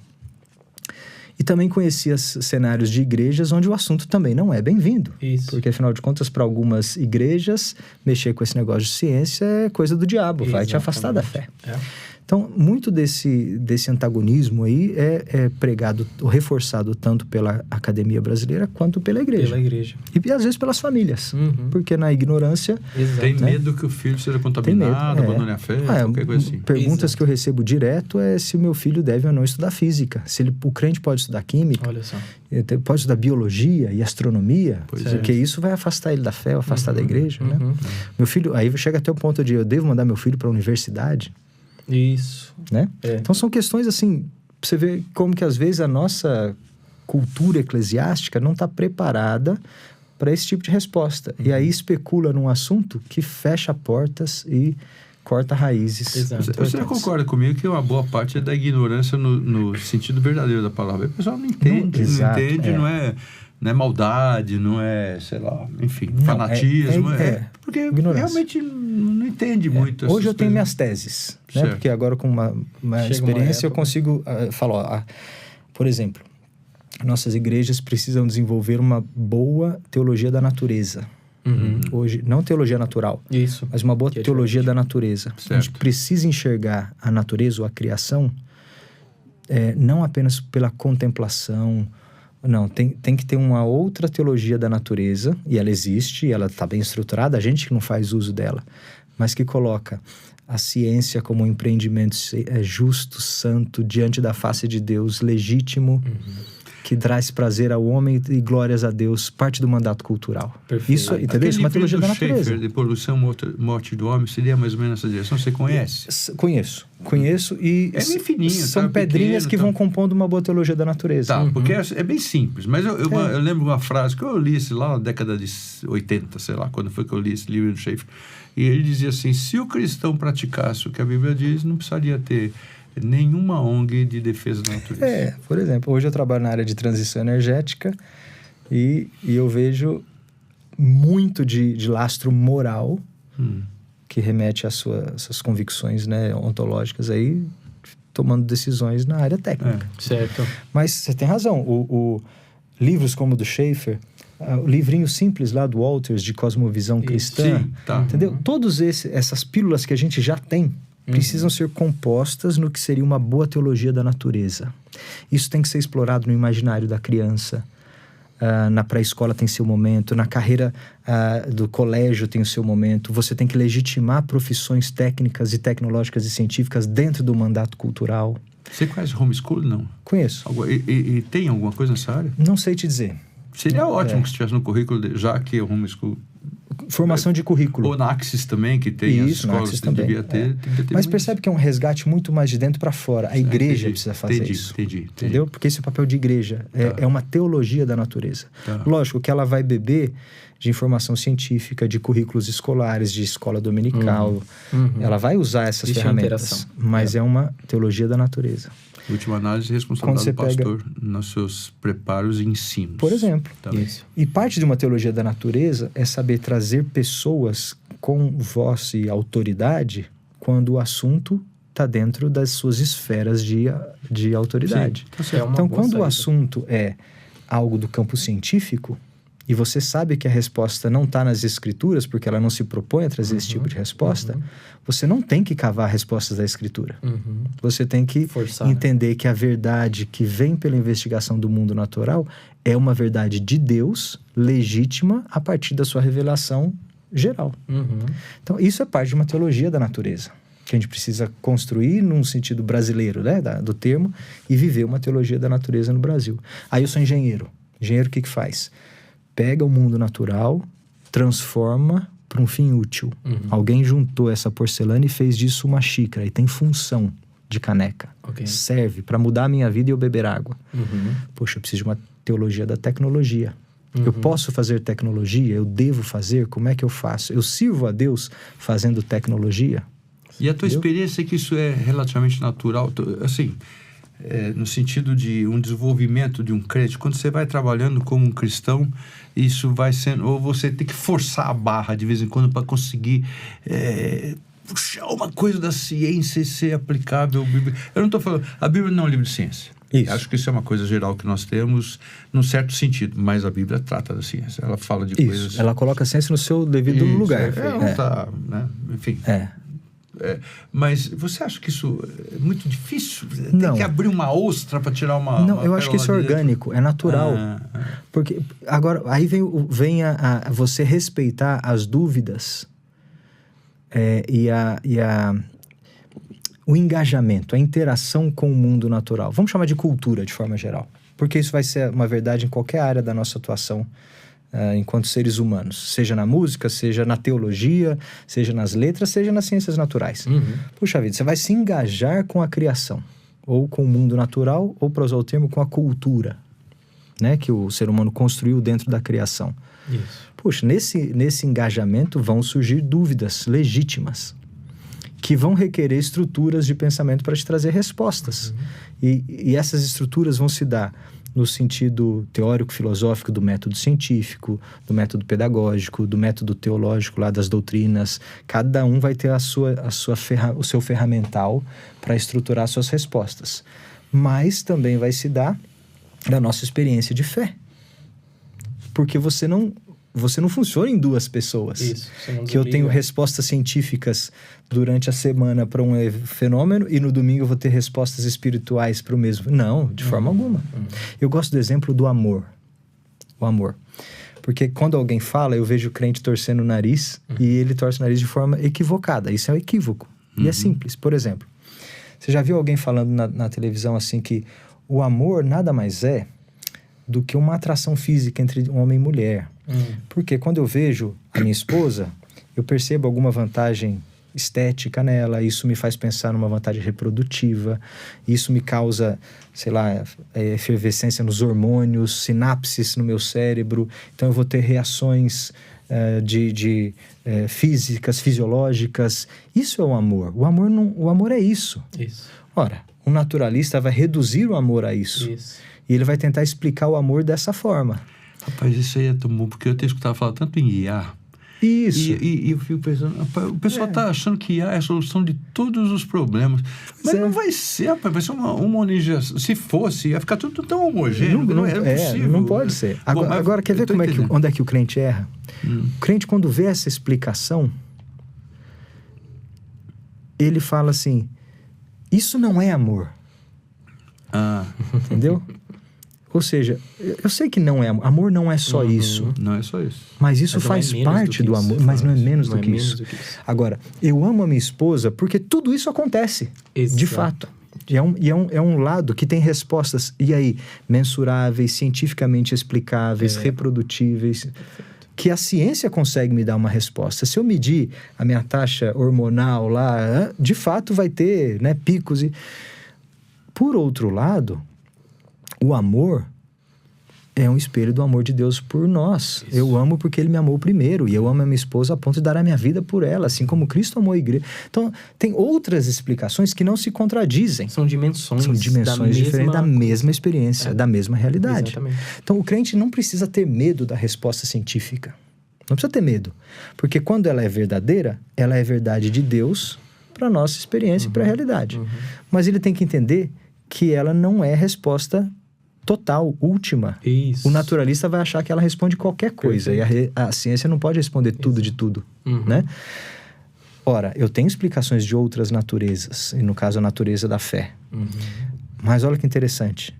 E também conhecia cenários de igrejas onde o assunto também não é bem-vindo. Isso. Porque, afinal de contas, para algumas igrejas, mexer com esse negócio de ciência é coisa do diabo, vai te afastar da fé. Então, muito desse antagonismo aí é pregado, ou reforçado tanto pela academia brasileira quanto pela igreja. Pela igreja. E às vezes pelas famílias. Porque na ignorância... Exato. Tem né? medo que o filho seja contaminado, abandone a fé, qualquer coisa assim. Perguntas Exato. que eu recebo direto é se o meu filho deve ou não estudar física. Se o crente pode estudar química, Olha só. pode estudar biologia e astronomia, Pois porque isso vai afastar ele da fé, vai afastar da igreja, né? Meu filho, aí chega até o ponto de eu devo mandar meu filho para a universidade, Isso. né? É. Então são questões assim, pra você ver como que às vezes a nossa cultura eclesiástica não está preparada para esse tipo de resposta. E aí especula num assunto que fecha portas e corta raízes. Exato. Você concorda comigo que uma boa parte é da ignorância no sentido verdadeiro da palavra? O pessoal não entende, Exato, não é maldade, não é, sei lá, enfim, Não, fanatismo. Porque ignorância. realmente não entende muito. essas Hoje eu tenho coisas. minhas teses, né? Certo. Porque agora com uma Chega experiência uma eu consigo falar, por exemplo, nossas igrejas precisam desenvolver uma boa teologia da natureza. Hoje, não teologia natural, Isso. mas uma boa Que é teologia diferente. da natureza. A gente Certo. precisa enxergar a natureza ou a criação não apenas pela contemplação. Não, tem que ter uma outra teologia da natureza, e ela existe, ela está bem estruturada, a gente que não faz uso dela, mas que coloca a ciência como um empreendimento justo, santo, diante da face de Deus, legítimo, que traz prazer ao homem e glórias a Deus, parte do mandato cultural. Perfeito. Isso, entendeu? Isso é uma teologia da natureza. Schaeffer, de Poluição, Morte do Homem, seria mais ou menos essa direção? Você conhece? Conheço e É bem fininho, são tá? pedrinhas Pequeno, que tá? vão compondo uma boa teologia da natureza. Tá, porque é bem simples. Mas eu lembro uma frase que eu li lá na década de 80, sei lá, quando foi que eu li esse livro do Schaeffer. E ele dizia assim, se o cristão praticasse o que a Bíblia diz, não precisaria ter nenhuma ONG de defesa da natureza. Por exemplo, hoje eu trabalho na área de transição energética e eu vejo muito de lastro moral que remete às suas convicções, né, ontológicas aí, tomando decisões na área técnica. Certo. Mas você tem razão, livros como o do Schaeffer, o livrinho simples lá do Walters de Cosmovisão Cristã, Sim, tá. entendeu? Todas essas pílulas que a gente já tem precisam ser compostas no que seria uma boa teologia da natureza. Isso tem que ser explorado no imaginário da criança. Na pré-escola tem seu momento, na carreira do colégio tem o seu momento. Você tem que legitimar profissões técnicas e tecnológicas e científicas dentro do mandato cultural. Você conhece homeschooling, não? Conheço. E tem alguma coisa nessa área? Não sei te dizer. Seria ótimo que estivesse no currículo, já que o homeschool... Formação de currículo. Ou na Axis também, que tem as Isso, na escolas Axis que também. devia ter. Tem que ter Mas muito. percebe que é um resgate muito mais de dentro para fora. A igreja Entendi, precisa fazer isso. Entendi. Entendeu? Porque esse é o papel de igreja. É uma teologia da natureza. Tá. Lógico que ela vai beber de informação científica, de currículos escolares, de escola dominical. Ela vai usar essas Existe ferramentas. interação. Mas é uma teologia da natureza. Última análise, Quando responsabilidade você do pastor nos seus preparos e ensinos. Por exemplo. Tá. Isso. E parte de uma teologia da natureza é saber trazer pessoas com voz e autoridade quando o assunto está dentro das suas esferas de autoridade. Sim, tá certo. É uma Então, boa quando o saída. assunto é algo do campo científico, e você sabe que a resposta não está nas escrituras, porque ela não se propõe a trazer esse tipo de resposta, você não tem que cavar respostas da escritura. Você tem que Forçar, entender que a verdade que vem pela investigação do mundo natural é uma verdade de Deus, legítima, a partir da sua revelação geral. Então, isso é parte de uma teologia da natureza, que a gente precisa construir num sentido brasileiro, né, do termo, e viver uma teologia da natureza no Brasil. Aí eu sou engenheiro. Engenheiro o que faz? Pega o mundo natural, transforma para um fim útil. Alguém juntou essa porcelana e fez disso uma xícara, e tem função de caneca. Ok. Serve para mudar a minha vida e eu beber água. Poxa, eu preciso de uma teologia da tecnologia. Eu posso fazer tecnologia? Eu devo fazer? Como é que eu faço? Eu sirvo a Deus fazendo tecnologia? E a tua experiência é que isso é relativamente natural? Assim, no sentido de um desenvolvimento de um crente, quando você vai trabalhando como um cristão, isso vai sendo... Ou você tem que forçar a barra de vez em quando para conseguir... puxar uma coisa da ciência e ser aplicável. Eu não estou falando... A Bíblia não é um livro de ciência. Isso. Acho que isso é uma coisa geral que nós temos, num certo sentido. Mas a Bíblia trata da ciência. Ela fala de coisas... Ela coloca a ciência no seu devido lugar. Ela tá, né? Enfim. Mas você acha que isso é muito difícil? Não. Tem que abrir uma ostra para tirar uma... Não, eu acho que isso é orgânico, é natural. Porque agora, aí vem a você respeitar as dúvidas o engajamento, a interação com o mundo natural. Vamos chamar de cultura, de forma geral. Porque isso vai ser uma verdade em qualquer área da nossa atuação enquanto seres humanos. Seja na música, seja na teologia, seja nas letras, seja nas ciências naturais. Puxa vida, você vai se engajar com a criação. Ou com o mundo natural, ou, para usar o termo, com a cultura, né? Que o ser humano construiu dentro da criação. Isso. Puxa, nesse engajamento vão surgir dúvidas legítimas que vão requerer estruturas de pensamento para te trazer respostas. E essas estruturas vão se dar no sentido teórico-filosófico do método científico, do método pedagógico, do método teológico lá das doutrinas. Cada um vai ter o seu ferramental para estruturar suas respostas. Mas também vai se dar da nossa experiência de fé. Porque você não funciona em duas pessoas. Isso. Que eu tenho respostas científicas durante a semana para um fenômeno e no domingo eu vou ter respostas espirituais para o mesmo. Não, de forma alguma. Eu gosto do exemplo do amor. O amor. Porque quando alguém fala, eu vejo o crente torcendo o nariz e ele torce o nariz de forma equivocada. Isso é um equívoco. E é simples. Por exemplo, você já viu alguém falando na televisão assim que o amor nada mais é do que uma atração física entre um homem e mulher. Porque quando eu vejo a minha esposa, eu percebo alguma vantagem estética nela, isso me faz pensar numa vantagem reprodutiva, isso me causa, sei lá, efervescência nos hormônios, sinapses no meu cérebro, então eu vou ter reações físicas, fisiológicas. Isso é o amor. O amor é isso. Ora, um naturalista vai reduzir o amor a isso. E ele vai tentar explicar o amor dessa forma. Rapaz, isso aí é tão bom, porque eu tenho escutado falar tanto em IA. Isso. E eu fico pensando, rapaz, o pessoal está achando que IA é a solução de todos os problemas. Mas não vai ser, rapaz, vai ser uma homogenização. Se fosse, ia ficar tudo tão homogêneo. Não é possível. Não pode ser. Agora quer ver onde é que o crente erra? O crente, quando vê essa explicação, ele fala assim, isso não é amor. Entendeu? Ou seja, eu sei que não é amor. Amor não é só isso. Não é só isso. Mas isso faz parte do amor. Mas não é menos do que isso. Agora, eu amo a minha esposa porque tudo isso acontece. De fato. É um lado que tem respostas, e aí, mensuráveis, cientificamente explicáveis, reprodutíveis, que a ciência consegue me dar uma resposta. Se eu medir a minha taxa hormonal lá, de fato vai ter, né, picos. Por outro lado, o amor é um espelho do amor de Deus por nós. Isso. Eu amo porque Ele me amou primeiro. E eu amo a minha esposa a ponto de dar a minha vida por ela, assim como Cristo amou a igreja. Então, tem outras explicações que não se contradizem. São dimensões diferentes da mesma experiência, da mesma realidade. Exatamente. Então, o crente não precisa ter medo da resposta científica. Não precisa ter medo. Porque quando ela é verdadeira, ela é verdade de Deus para a nossa experiência e para a realidade. Mas ele tem que entender que ela não é resposta total, última. Isso. O naturalista vai achar que ela responde qualquer coisa. Perfeito. E a ciência não pode responder tudo de tudo, né? Ora, eu tenho explicações de outras naturezas, e no caso a natureza da fé. Mas olha que interessante.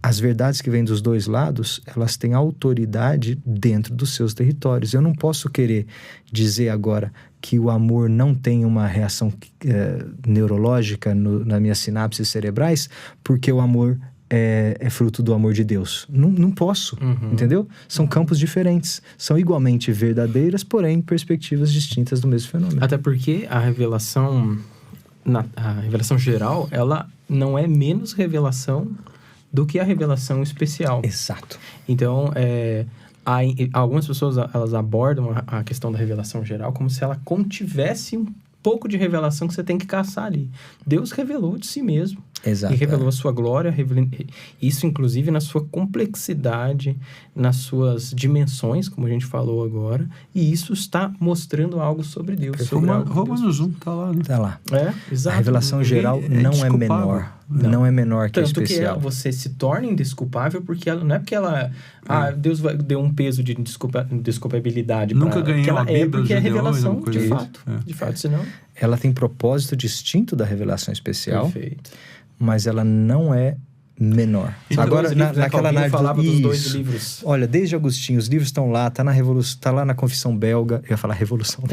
As verdades que vêm dos dois lados, elas têm autoridade dentro dos seus territórios. Eu não posso querer dizer agora que o amor não tem uma reação neurológica nas minhas sinapses cerebrais, porque o amor é fruto do amor de Deus. Não posso, entendeu? São campos diferentes. São igualmente verdadeiras, porém perspectivas distintas do mesmo fenômeno. Até porque a revelação geral, ela não é menos revelação do que a revelação especial. Exato. Então, algumas pessoas elas abordam a questão da revelação geral como se ela contivesse um pouco de revelação que você tem que caçar ali. Deus revelou de si mesmo. Exato. E revelou a sua glória, isso inclusive na sua complexidade, nas suas dimensões, como a gente falou agora, e isso está mostrando algo sobre Deus. Romanos 1 está lá, né? Está lá. Exato. A revelação geral não é menor. Não é menor que a Tanto especial. que você se torna indesculpável porque ela, não é porque ela... Deus deu um peso de desculpabilidade pra Nunca ganhou ela a Bíblia, porque é os revelação Gideões, de uma fato. coisa De fato, senão... Ela tem propósito distinto da revelação especial, Perfeito. mas ela não é menor. Tem Agora, dois livros, naquela Calvino análise... falava dos dois Isso. livros. Olha, desde Agostinho, os livros estão lá, tá lá na Confissão Belga. Eu ia falar Revolução.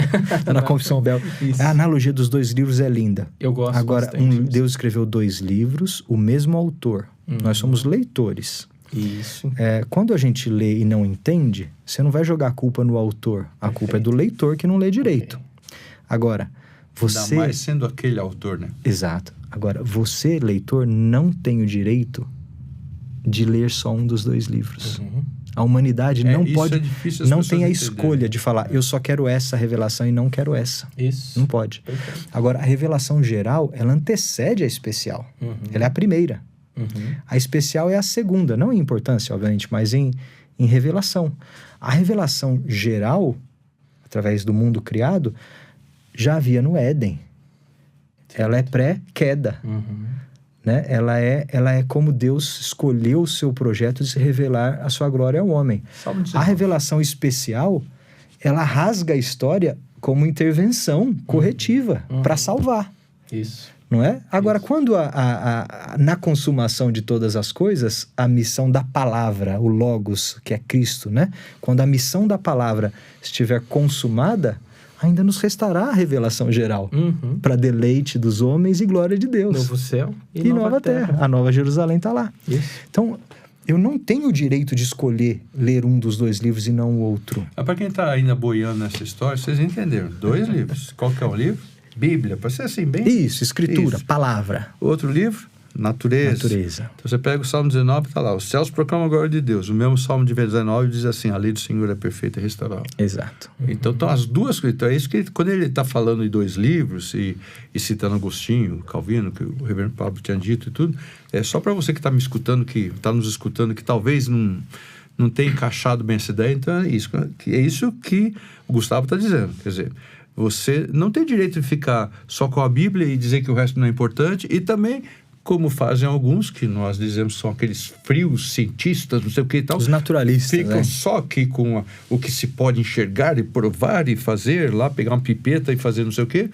Tá na Confissão Belga. Isso. A analogia dos dois livros é linda. Eu gosto Agora, bastante disso. Deus escreveu 2 livros, o mesmo autor. Nós somos leitores. Isso. Quando a gente lê e não entende, você não vai jogar a culpa no autor. A culpa é do leitor que não lê direito. Agora, você... Ainda mais sendo aquele autor, né? Exato. Agora, você, leitor, não tem o direito de ler só um dos 2 livros. A humanidade não isso pode... é difícil as não pessoas tem a entenderem. escolha de falar, eu só quero essa revelação e não quero essa. Isso. Não pode. Perfeito. Agora, a revelação geral, ela antecede a especial. Ela é a primeira. A especial é a segunda, não em importância, obviamente, mas em revelação. A revelação geral, através do mundo criado, já havia no Éden. Ela é pré-queda. Né? Ela é como Deus escolheu o seu projeto de se revelar a sua glória ao homem. Salmo 19. A revelação especial, ela rasga a história como intervenção corretiva para salvar. Isso. Não é? Agora, quando na consumação de todas as coisas, a missão da palavra, o Logos, que é Cristo, né? Quando a missão da palavra estiver consumada, ainda nos restará a revelação geral, para deleite dos homens e glória de Deus. Novo céu E nova terra. A Nova Jerusalém está lá. Isso. Então, eu não tenho o direito de escolher ler um dos 2 livros e não o outro. Para quem está ainda boiando nessa história, vocês entenderam. 2 livros. Qual que é o livro? Bíblia, para ser assim, bem... Isso, escritura, Isso. palavra. Outro livro? Natureza. Natureza. Então você pega o Salmo 19 e está lá. Os céus proclamam a glória de Deus. O mesmo Salmo de 19 diz assim, a lei do Senhor é perfeita e restaurável. Exato. Então, as duas coisas. Então, é isso que quando ele está falando de 2 livros e citando Agostinho, Calvino, que o reverendo Pablo tinha dito e tudo, é só para você que está me escutando, que está nos escutando, que talvez não tenha encaixado bem essa ideia. Então, é isso que o Gustavo está dizendo. Quer dizer, você não tem direito de ficar só com a Bíblia e dizer que o resto não é importante, e também, como fazem alguns, que nós dizemos são aqueles frios cientistas, não sei o que e tal. Os naturalistas, ficam né? só aqui com o que se pode enxergar e provar e fazer, lá pegar uma pipeta e fazer não sei o quê,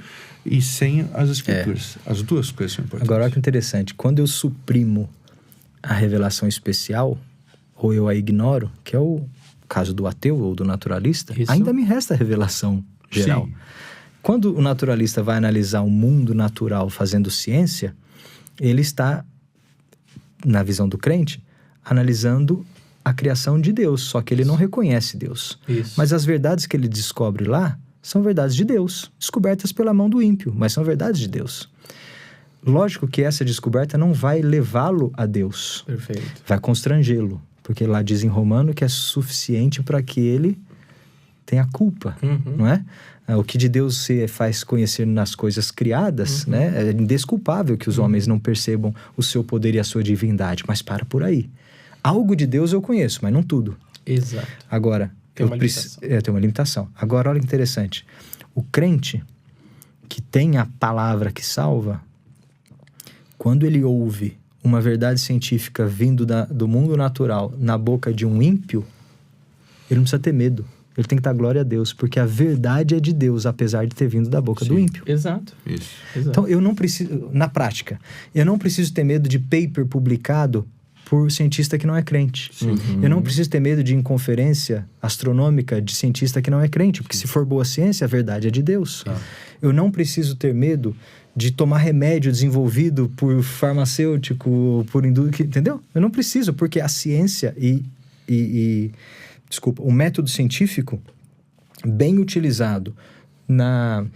e sem as escrituras. As duas coisas são importantes. Agora, olha que interessante. Quando eu suprimo a revelação especial, ou eu a ignoro, que é o caso do ateu ou do naturalista, Isso. ainda me resta a revelação geral. Sim. Quando o naturalista vai analisar o mundo natural fazendo ciência, ele está, na visão do crente, analisando a criação de Deus, só que ele não reconhece Deus. Isso. Mas as verdades que ele descobre lá são verdades de Deus, descobertas pela mão do ímpio, mas são verdades de Deus. Lógico que essa descoberta não vai levá-lo a Deus. Perfeito. Vai constrangê-lo, porque lá diz em Romano que é suficiente para que ele tenha culpa, não é? O que de Deus se faz conhecer nas coisas criadas, né? É indesculpável que os homens não percebam o seu poder e a sua divindade, mas para por aí. Algo de Deus eu conheço, mas não tudo. Exato. Agora, Tem uma limitação. tem uma limitação. Agora, olha que interessante. O crente que tem a palavra que salva, quando ele ouve uma verdade científica vindo do mundo natural na boca de um ímpio, ele não precisa ter medo. Ele tem que dar glória a Deus, porque a verdade é de Deus, apesar de ter vindo da boca do ímpio. Exato. Isso. Exato. Então, eu não preciso, na prática, eu não preciso ter medo de paper publicado por cientista que não é crente. Eu não preciso ter medo de conferência astronômica de cientista que não é crente, porque se for boa ciência, a verdade é de Deus. Eu não preciso ter medo de tomar remédio desenvolvido por farmacêutico, por indústria, entendeu? Eu não preciso, porque a ciência o método científico, bem utilizado na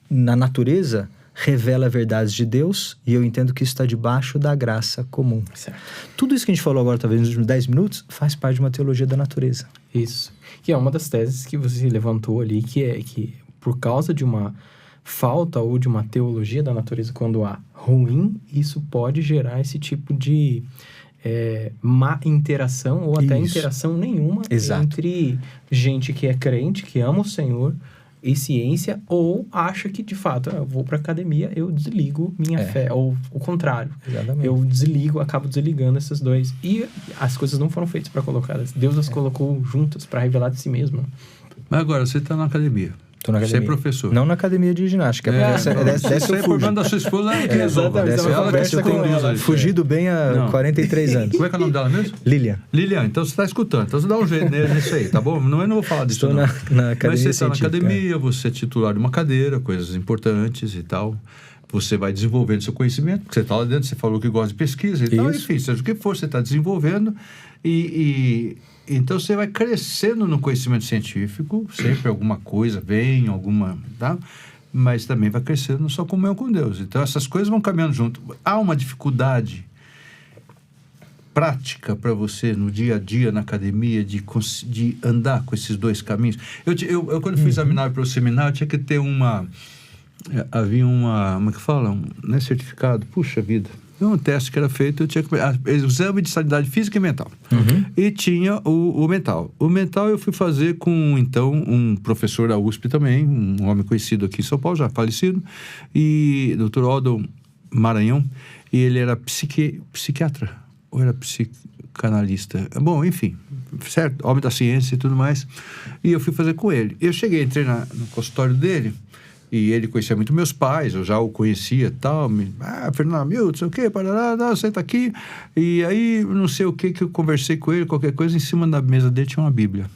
natureza, revela verdades de Deus, e eu entendo que isso está debaixo da graça comum. Certo. Tudo isso que a gente falou agora, talvez nos últimos 10 minutos, faz parte de uma teologia da natureza. Isso. Que é uma das teses que você levantou ali, que é que por causa de uma falta ou de uma teologia da natureza, quando há ruim, isso pode gerar esse tipo de má interação ou até Isso. interação nenhuma Exato. entre gente que é crente, que ama o Senhor, e ciência, ou acha que, de fato, eu vou para academia, eu desligo minha fé, ou o contrário. Exatamente. Eu acabo desligando esses dois. E as coisas não foram feitas para colocadas. Deus as colocou juntas para revelar de si mesmo. Mas agora, você está na academia. Tô na academia. Você é professor. Não na academia de ginástica. Dessa Isso é problema da sua esposa. Exatamente. Dessa Ela conversa eu tenho fugido bem há 43 anos. Como é que é o nome dela mesmo? Lilian. Lilian, então você está escutando. Então você dá um jeito nisso aí, tá bom? Eu não vou falar disso. Estou na academia. Mas você está na científica. academia, você é titular de uma cadeira, coisas importantes e tal. Você vai desenvolvendo seu conhecimento, porque você está lá dentro, você falou que gosta de pesquisa e tal. Enfim, seja o que for, você está desenvolvendo então você vai crescendo no conhecimento científico, sempre alguma coisa vem, tá? Mas também vai crescendo na sua comunhão com Deus. Então essas coisas vão caminhando junto. Há uma dificuldade prática para você no dia a dia, na academia, de andar com esses dois caminhos. Eu quando fui examinar para o seminário, tinha que ter havia como é que fala? Não é certificado? Puxa vida. Um teste que era feito, eu tinha que... exame de sanidade física e mental. E tinha o mental. O mental eu fui fazer com, então, um professor da USP também, um homem conhecido aqui em São Paulo, já falecido, e Dr. Aldo Maranhão, e ele era psiquiatra, ou era psicanalista. Bom, enfim, certo? Homem da ciência e tudo mais. E eu fui fazer com ele. Eu entrei no consultório dele, e ele conhecia muito meus pais, eu já o conhecia e tal. Fernando Milton, não sei o quê, parará, senta aqui. E aí, não sei o que eu conversei com ele, qualquer coisa, em cima da mesa dele tinha uma Bíblia.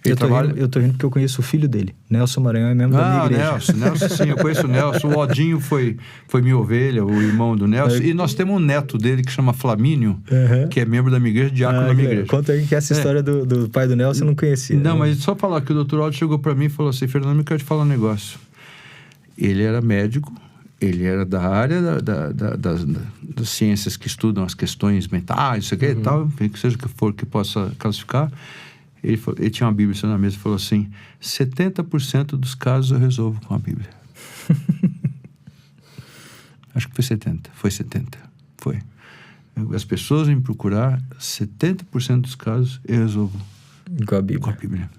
Eu tô rindo porque eu conheço o filho dele. Nelson Maranhão é membro da minha igreja. Nelson, sim, eu conheço o Nelson. O Odinho foi minha ovelha, o irmão do Nelson. E nós temos um neto dele que chama Flamínio, que é membro da minha igreja, diácono da minha igreja. Conta aí que essa história do pai do Nelson eu não conhecia. Não, mas só falar que o Dr. Aldo chegou para mim e falou assim: Fernando, eu quero te falar um negócio. Ele era médico, ele era da área das ciências que estudam as questões mentais, isso aqui e tal, que seja o que for que possa classificar. Ele tinha uma Bíblia na mesa e falou assim: 70% dos casos eu resolvo com a Bíblia. Acho que foi 70. Foi 70. Foi. As pessoas vêm procurar, 70% dos casos eu resolvo com a Bíblia. Com a Bíblia.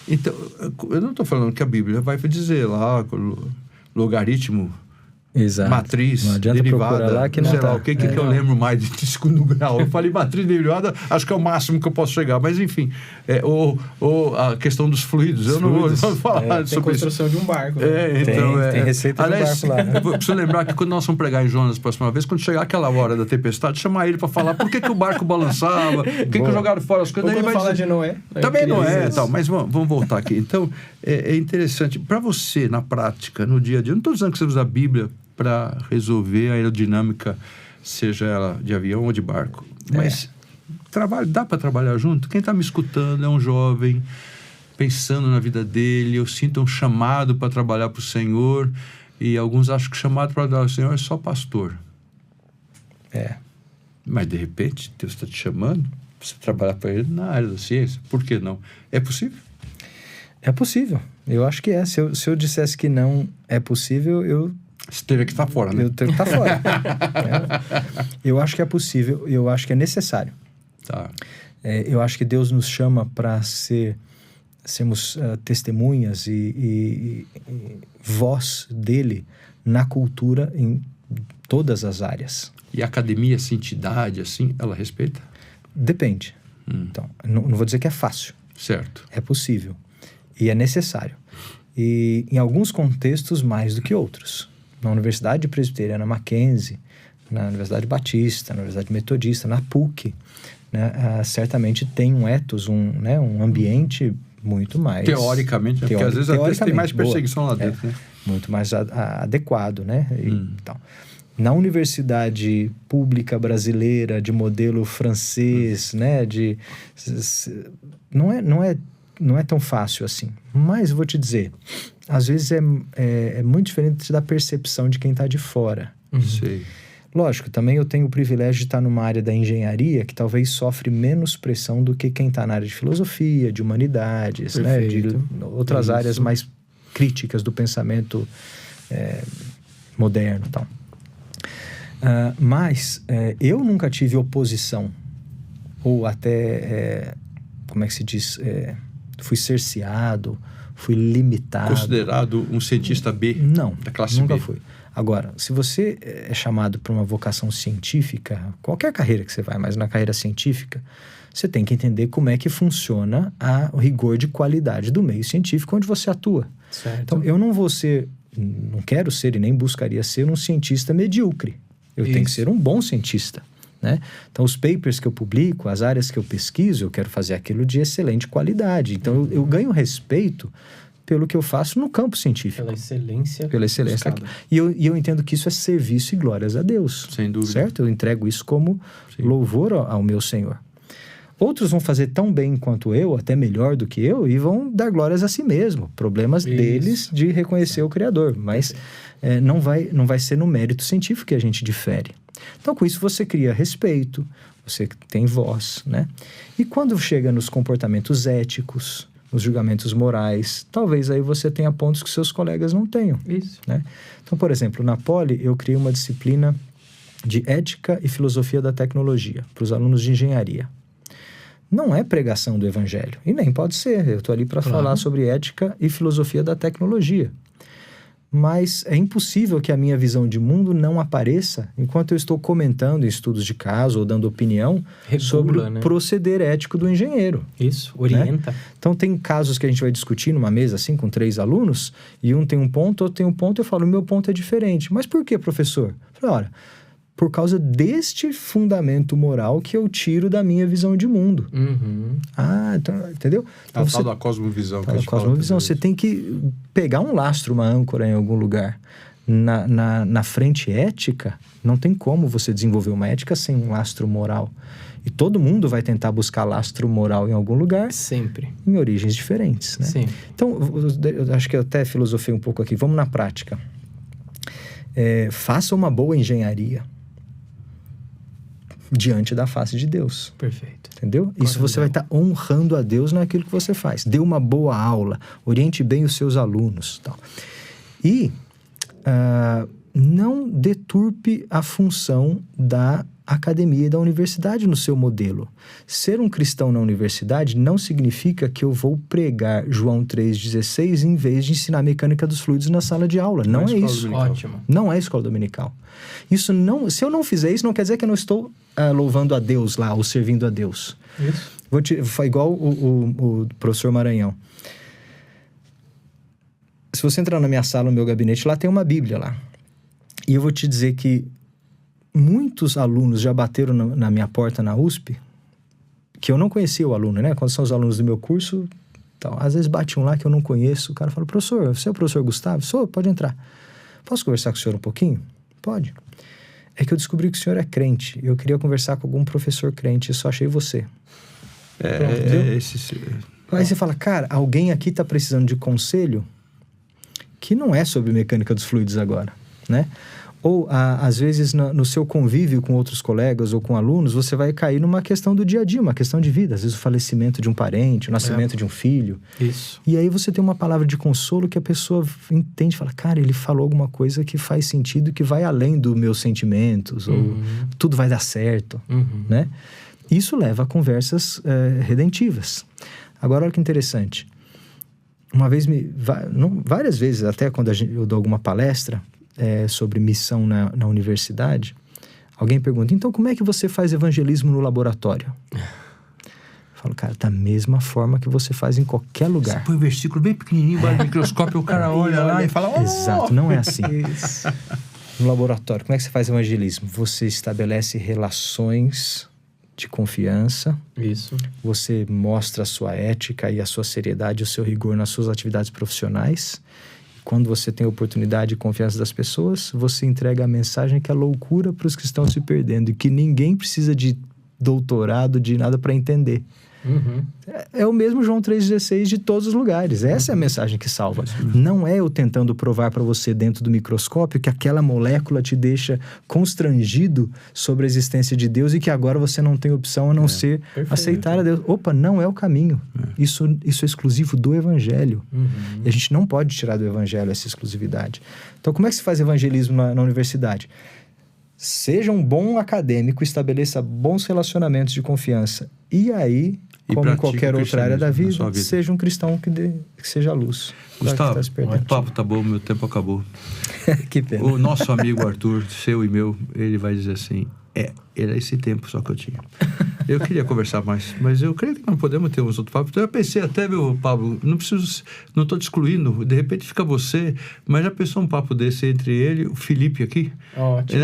Então, eu não estou falando que a Bíblia vai dizer lá logaritmo, exato, matriz, não adianta derivada, lá que não sei tá. lá, o que eu lembro mais de segundo grau. Eu falei matriz, derivada, acho que é o máximo que eu posso chegar, mas enfim, ou a questão dos fluidos, eu não vou falar sobre isso. Tem construção de um barco. Então, tem receita de um barco lá, né? Preciso lembrar que quando nós vamos pregar em Jonas a próxima vez, quando chegar aquela hora da tempestade, chamar ele para falar por que o barco balançava, por que jogaram fora as coisas. Ou quando fala de Noé. Também Noé, tal, mas vamos voltar aqui. Então, é interessante, para você, na prática, no dia a dia, eu não estou dizendo que você usa a Bíblia para resolver a aerodinâmica, seja ela de avião ou de barco. Mas dá para trabalhar junto? Quem está me escutando é um jovem pensando na vida dele, eu sinto um chamado para trabalhar para o Senhor, e alguns acham que o chamado para trabalhar para o Senhor é só pastor. Mas, de repente, Deus está te chamando para você trabalhar para Ele na área da ciência. Por que não? É possível? É possível. Eu acho que é. Se eu dissesse que não é possível, você teria que estar fora, né? Eu teria que estar fora. Eu acho que é possível, eu acho que é necessário. Tá. Eu acho que Deus nos chama para sermos testemunhas e voz dele na cultura em todas as áreas. E a academia, essa entidade, assim, ela respeita? Depende. Então, não vou dizer que é fácil. Certo. É possível. E é necessário. E em alguns contextos mais do que outros. Na Universidade Presbiteriana Mackenzie, na Universidade Batista, na Universidade Metodista, na PUC, né, certamente tem um ethos, um ambiente muito mais... Teoricamente, porque às vezes tem mais perseguição lá dentro, né? Muito mais adequado, né? Então, na universidade pública brasileira, de modelo francês, né? Não é tão fácil assim. Mas vou te dizer, às vezes é muito diferente da percepção de quem está de fora. Sei. Lógico, também eu tenho o privilégio de estar numa área da engenharia que talvez sofre menos pressão do que quem está na área de filosofia, de humanidades, né? De outras áreas mais críticas do pensamento moderno e tal. Mas eu nunca tive oposição, ou até, como é que se diz, fui cerceado, fui limitado. Considerado um cientista B Não, da classe nunca B? fui. Agora, se você é chamado para uma vocação científica, qualquer carreira que você vai, mas na carreira científica, você tem que entender como é que funciona o rigor de qualidade do meio científico onde você atua. Certo. Então, eu não vou ser, não quero ser e nem buscaria ser um cientista medíocre. Eu tenho que ser um bom cientista, né? Então, os papers que eu publico, as áreas que eu pesquiso, eu quero fazer aquilo de excelente qualidade. Então, eu ganho respeito pelo que eu faço no campo científico. Pela excelência. Pela excelência. buscada. E eu entendo que isso é serviço e glórias a Deus. Sem dúvida. Certo? Eu entrego isso como Sim. louvor ao meu Senhor. Outros vão fazer tão bem quanto eu, até melhor do que eu, e vão dar glórias a si mesmo. Problemas deles de reconhecer o Criador. Mas não vai ser no mérito científico que a gente difere. Então, com isso, você cria respeito, você tem voz, né? E quando chega nos comportamentos éticos, nos julgamentos morais, talvez aí você tenha pontos que seus colegas não tenham. Isso. Né? Então, por exemplo, na Poli, eu criei uma disciplina de ética e filosofia da tecnologia para os alunos de engenharia. Não é pregação do evangelho, e nem pode ser. Eu estou ali para falar sobre ética e filosofia da tecnologia. Mas é impossível que a minha visão de mundo não apareça enquanto eu estou comentando em estudos de caso ou dando opinião sobre o proceder ético do engenheiro. Isso, orienta. Né? Então, tem casos que a gente vai discutir numa mesa assim com 3 alunos, e um tem um ponto, outro tem um ponto, eu falo, o meu ponto é diferente. Mas por quê, professor? Eu falei, olha, por causa deste fundamento moral que eu tiro da minha visão de mundo. Uhum. Então, entendeu? Então, A tal da cosmovisão. A cosmovisão. Você tem que pegar um lastro, uma âncora em algum lugar. Na frente ética, não tem como você desenvolver uma ética sem um lastro moral. E todo mundo vai tentar buscar lastro moral em algum lugar. Sempre. Em origens diferentes, né? Sim. Então, eu acho que eu até filosofei um pouco aqui. Vamos na prática. Faça uma boa engenharia diante da face de Deus. Perfeito. Entendeu? Isso você vai estar honrando a Deus naquilo que você faz. Dê uma boa aula, oriente bem os seus alunos. Tal. E não deturpe a função da academia e da universidade no seu modelo. Ser um cristão na universidade não significa que eu vou pregar João 3,16 em vez de ensinar mecânica dos fluidos na sala de aula. Não é isso. Ótimo. Não é escola dominical. Isso não, se eu não fizer isso, não quer dizer que eu não estou louvando a Deus lá, ou servindo a Deus. Isso. Foi igual o professor Maranhão. Se você entrar na minha sala, no meu gabinete, lá tem uma Bíblia lá. E eu vou te dizer que muitos alunos já bateram na minha porta na USP, que eu não conhecia o aluno, né? Quando são os alunos do meu curso, tal. Às vezes bate um lá que eu não conheço, o cara fala, professor, você é o professor Gustavo? Sou, pode entrar. Posso conversar com o senhor um pouquinho? Pode. É que eu descobri que o senhor é crente. Eu queria conversar com algum professor crente e só achei você. Aí você fala, cara, alguém aqui está precisando de conselho que não é sobre mecânica dos fluidos agora, né? Ou, às vezes, no seu convívio com outros colegas ou com alunos, você vai cair numa questão do dia a dia, uma questão de vida. Às vezes, o falecimento de um parente, o nascimento de um filho. Isso. E aí você tem uma palavra de consolo que a pessoa entende, fala, cara, ele falou alguma coisa que faz sentido, que vai além dos meus sentimentos, ou tudo vai dar certo, né? Isso leva a conversas redentivas. Agora, olha que interessante. Uma vez, várias vezes, até quando eu dou alguma palestra sobre missão na universidade, alguém pergunta, então como é que você faz evangelismo no laboratório? Eu falo, cara, da mesma forma que você faz em qualquer lugar. Você põe um versículo bem pequenininho embaixo do microscópio, o cara olha lá e fala, Exato, não é assim. No laboratório, como é que você faz evangelismo? Você estabelece relações de confiança. Isso. Você mostra a sua ética e a sua seriedade, o seu rigor nas suas atividades profissionais. Quando você tem a oportunidade e confiança das pessoas, você entrega a mensagem que é loucura para os que estão se perdendo e que ninguém precisa de doutorado, de nada para entender. É o mesmo João 3,16 de todos os lugares. Essa é a mensagem que salva. Não é eu tentando provar para você dentro do microscópio que aquela molécula te deixa constrangido sobre a existência de Deus e que agora você não tem opção a não ser aceitar a Deus. Opa, não é o caminho. Isso é exclusivo do Evangelho. E a gente não pode tirar do Evangelho essa exclusividade. Então, como é que se faz evangelismo na universidade? Seja um bom acadêmico, estabeleça bons relacionamentos de confiança. E aí E como em pratique qualquer o outra área da cristianismo na vida, sua vida. seja um cristão que seja luz. Gustavo, Tá se perdendo. o papo tá bom, meu tempo acabou. Que pena. O nosso amigo Arthur, seu e meu, ele vai dizer assim, era esse tempo só que eu tinha. Eu queria conversar mais, mas eu creio que não podemos ter uns outros papos. Então eu pensei até, meu Pablo, não estou te excluindo, de repente fica você, mas já pensou um papo desse entre ele e o Felipe aqui? Ótimo.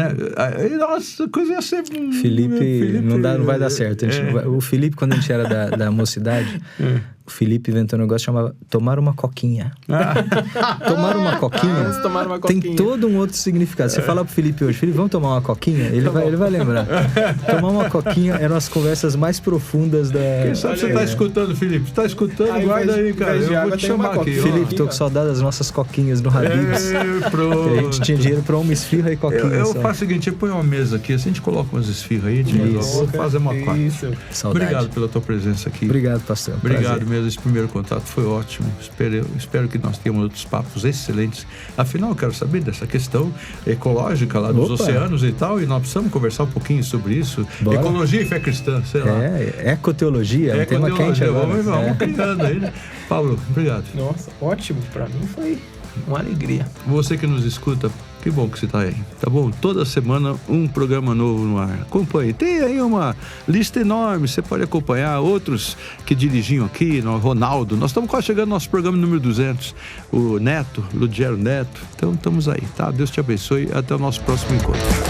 Nossa, a coisa ia ser... Felipe não vai dar certo. O Felipe, quando a gente era da mocidade, o Felipe inventou um negócio chamado tomar uma coquinha. Tomar uma coquinha, Vamos tomar uma coquinha. tem todo um outro significado. Você fala pro Felipe hoje, Felipe, vamos tomar uma coquinha? Ele vai lembrar. Tomar uma coquinha eram as conversas mais profundas da... Quem sabe você tá escutando, Felipe? Tá escutando? Aí, guarda aí, cara. em vez de Eu vou água, te tem uma chamar aqui. coquinha. Felipe, tô com saudade das nossas coquinhas no Habib's. Pronto. A gente tinha dinheiro pra uma esfirra e coquinha Eu só. faço o seguinte, eu ponho uma mesa aqui, assim a gente coloca umas esfirras aí, Isso. vou fazer uma quarta. Isso. Saudade. Obrigado pela tua presença aqui. Obrigado, pastor. Obrigado Prazer. mesmo, esse primeiro contato foi ótimo. Espero que nós tenhamos outros papos excelentes. Afinal, eu quero saber dessa questão ecológica lá dos Opa. oceanos e tal, e nós precisamos conversar um pouquinho sobre isso. Bora. Ecologia e fé cristã, sei lá. Ecoteologia, é um tema quente agora. Vamos criando aí, né? Paulo, obrigado. Nossa, ótimo. Pra mim foi uma alegria. Você que nos escuta, que bom que você está aí, tá bom? Toda semana um programa novo no ar. Acompanhe. Tem aí uma lista enorme, você pode acompanhar outros que dirigiam aqui, no Ronaldo. Nós estamos quase chegando no nosso programa número 200. O Neto, Ludgero Neto. Então estamos aí, tá? Deus te abençoe. Até o nosso próximo encontro.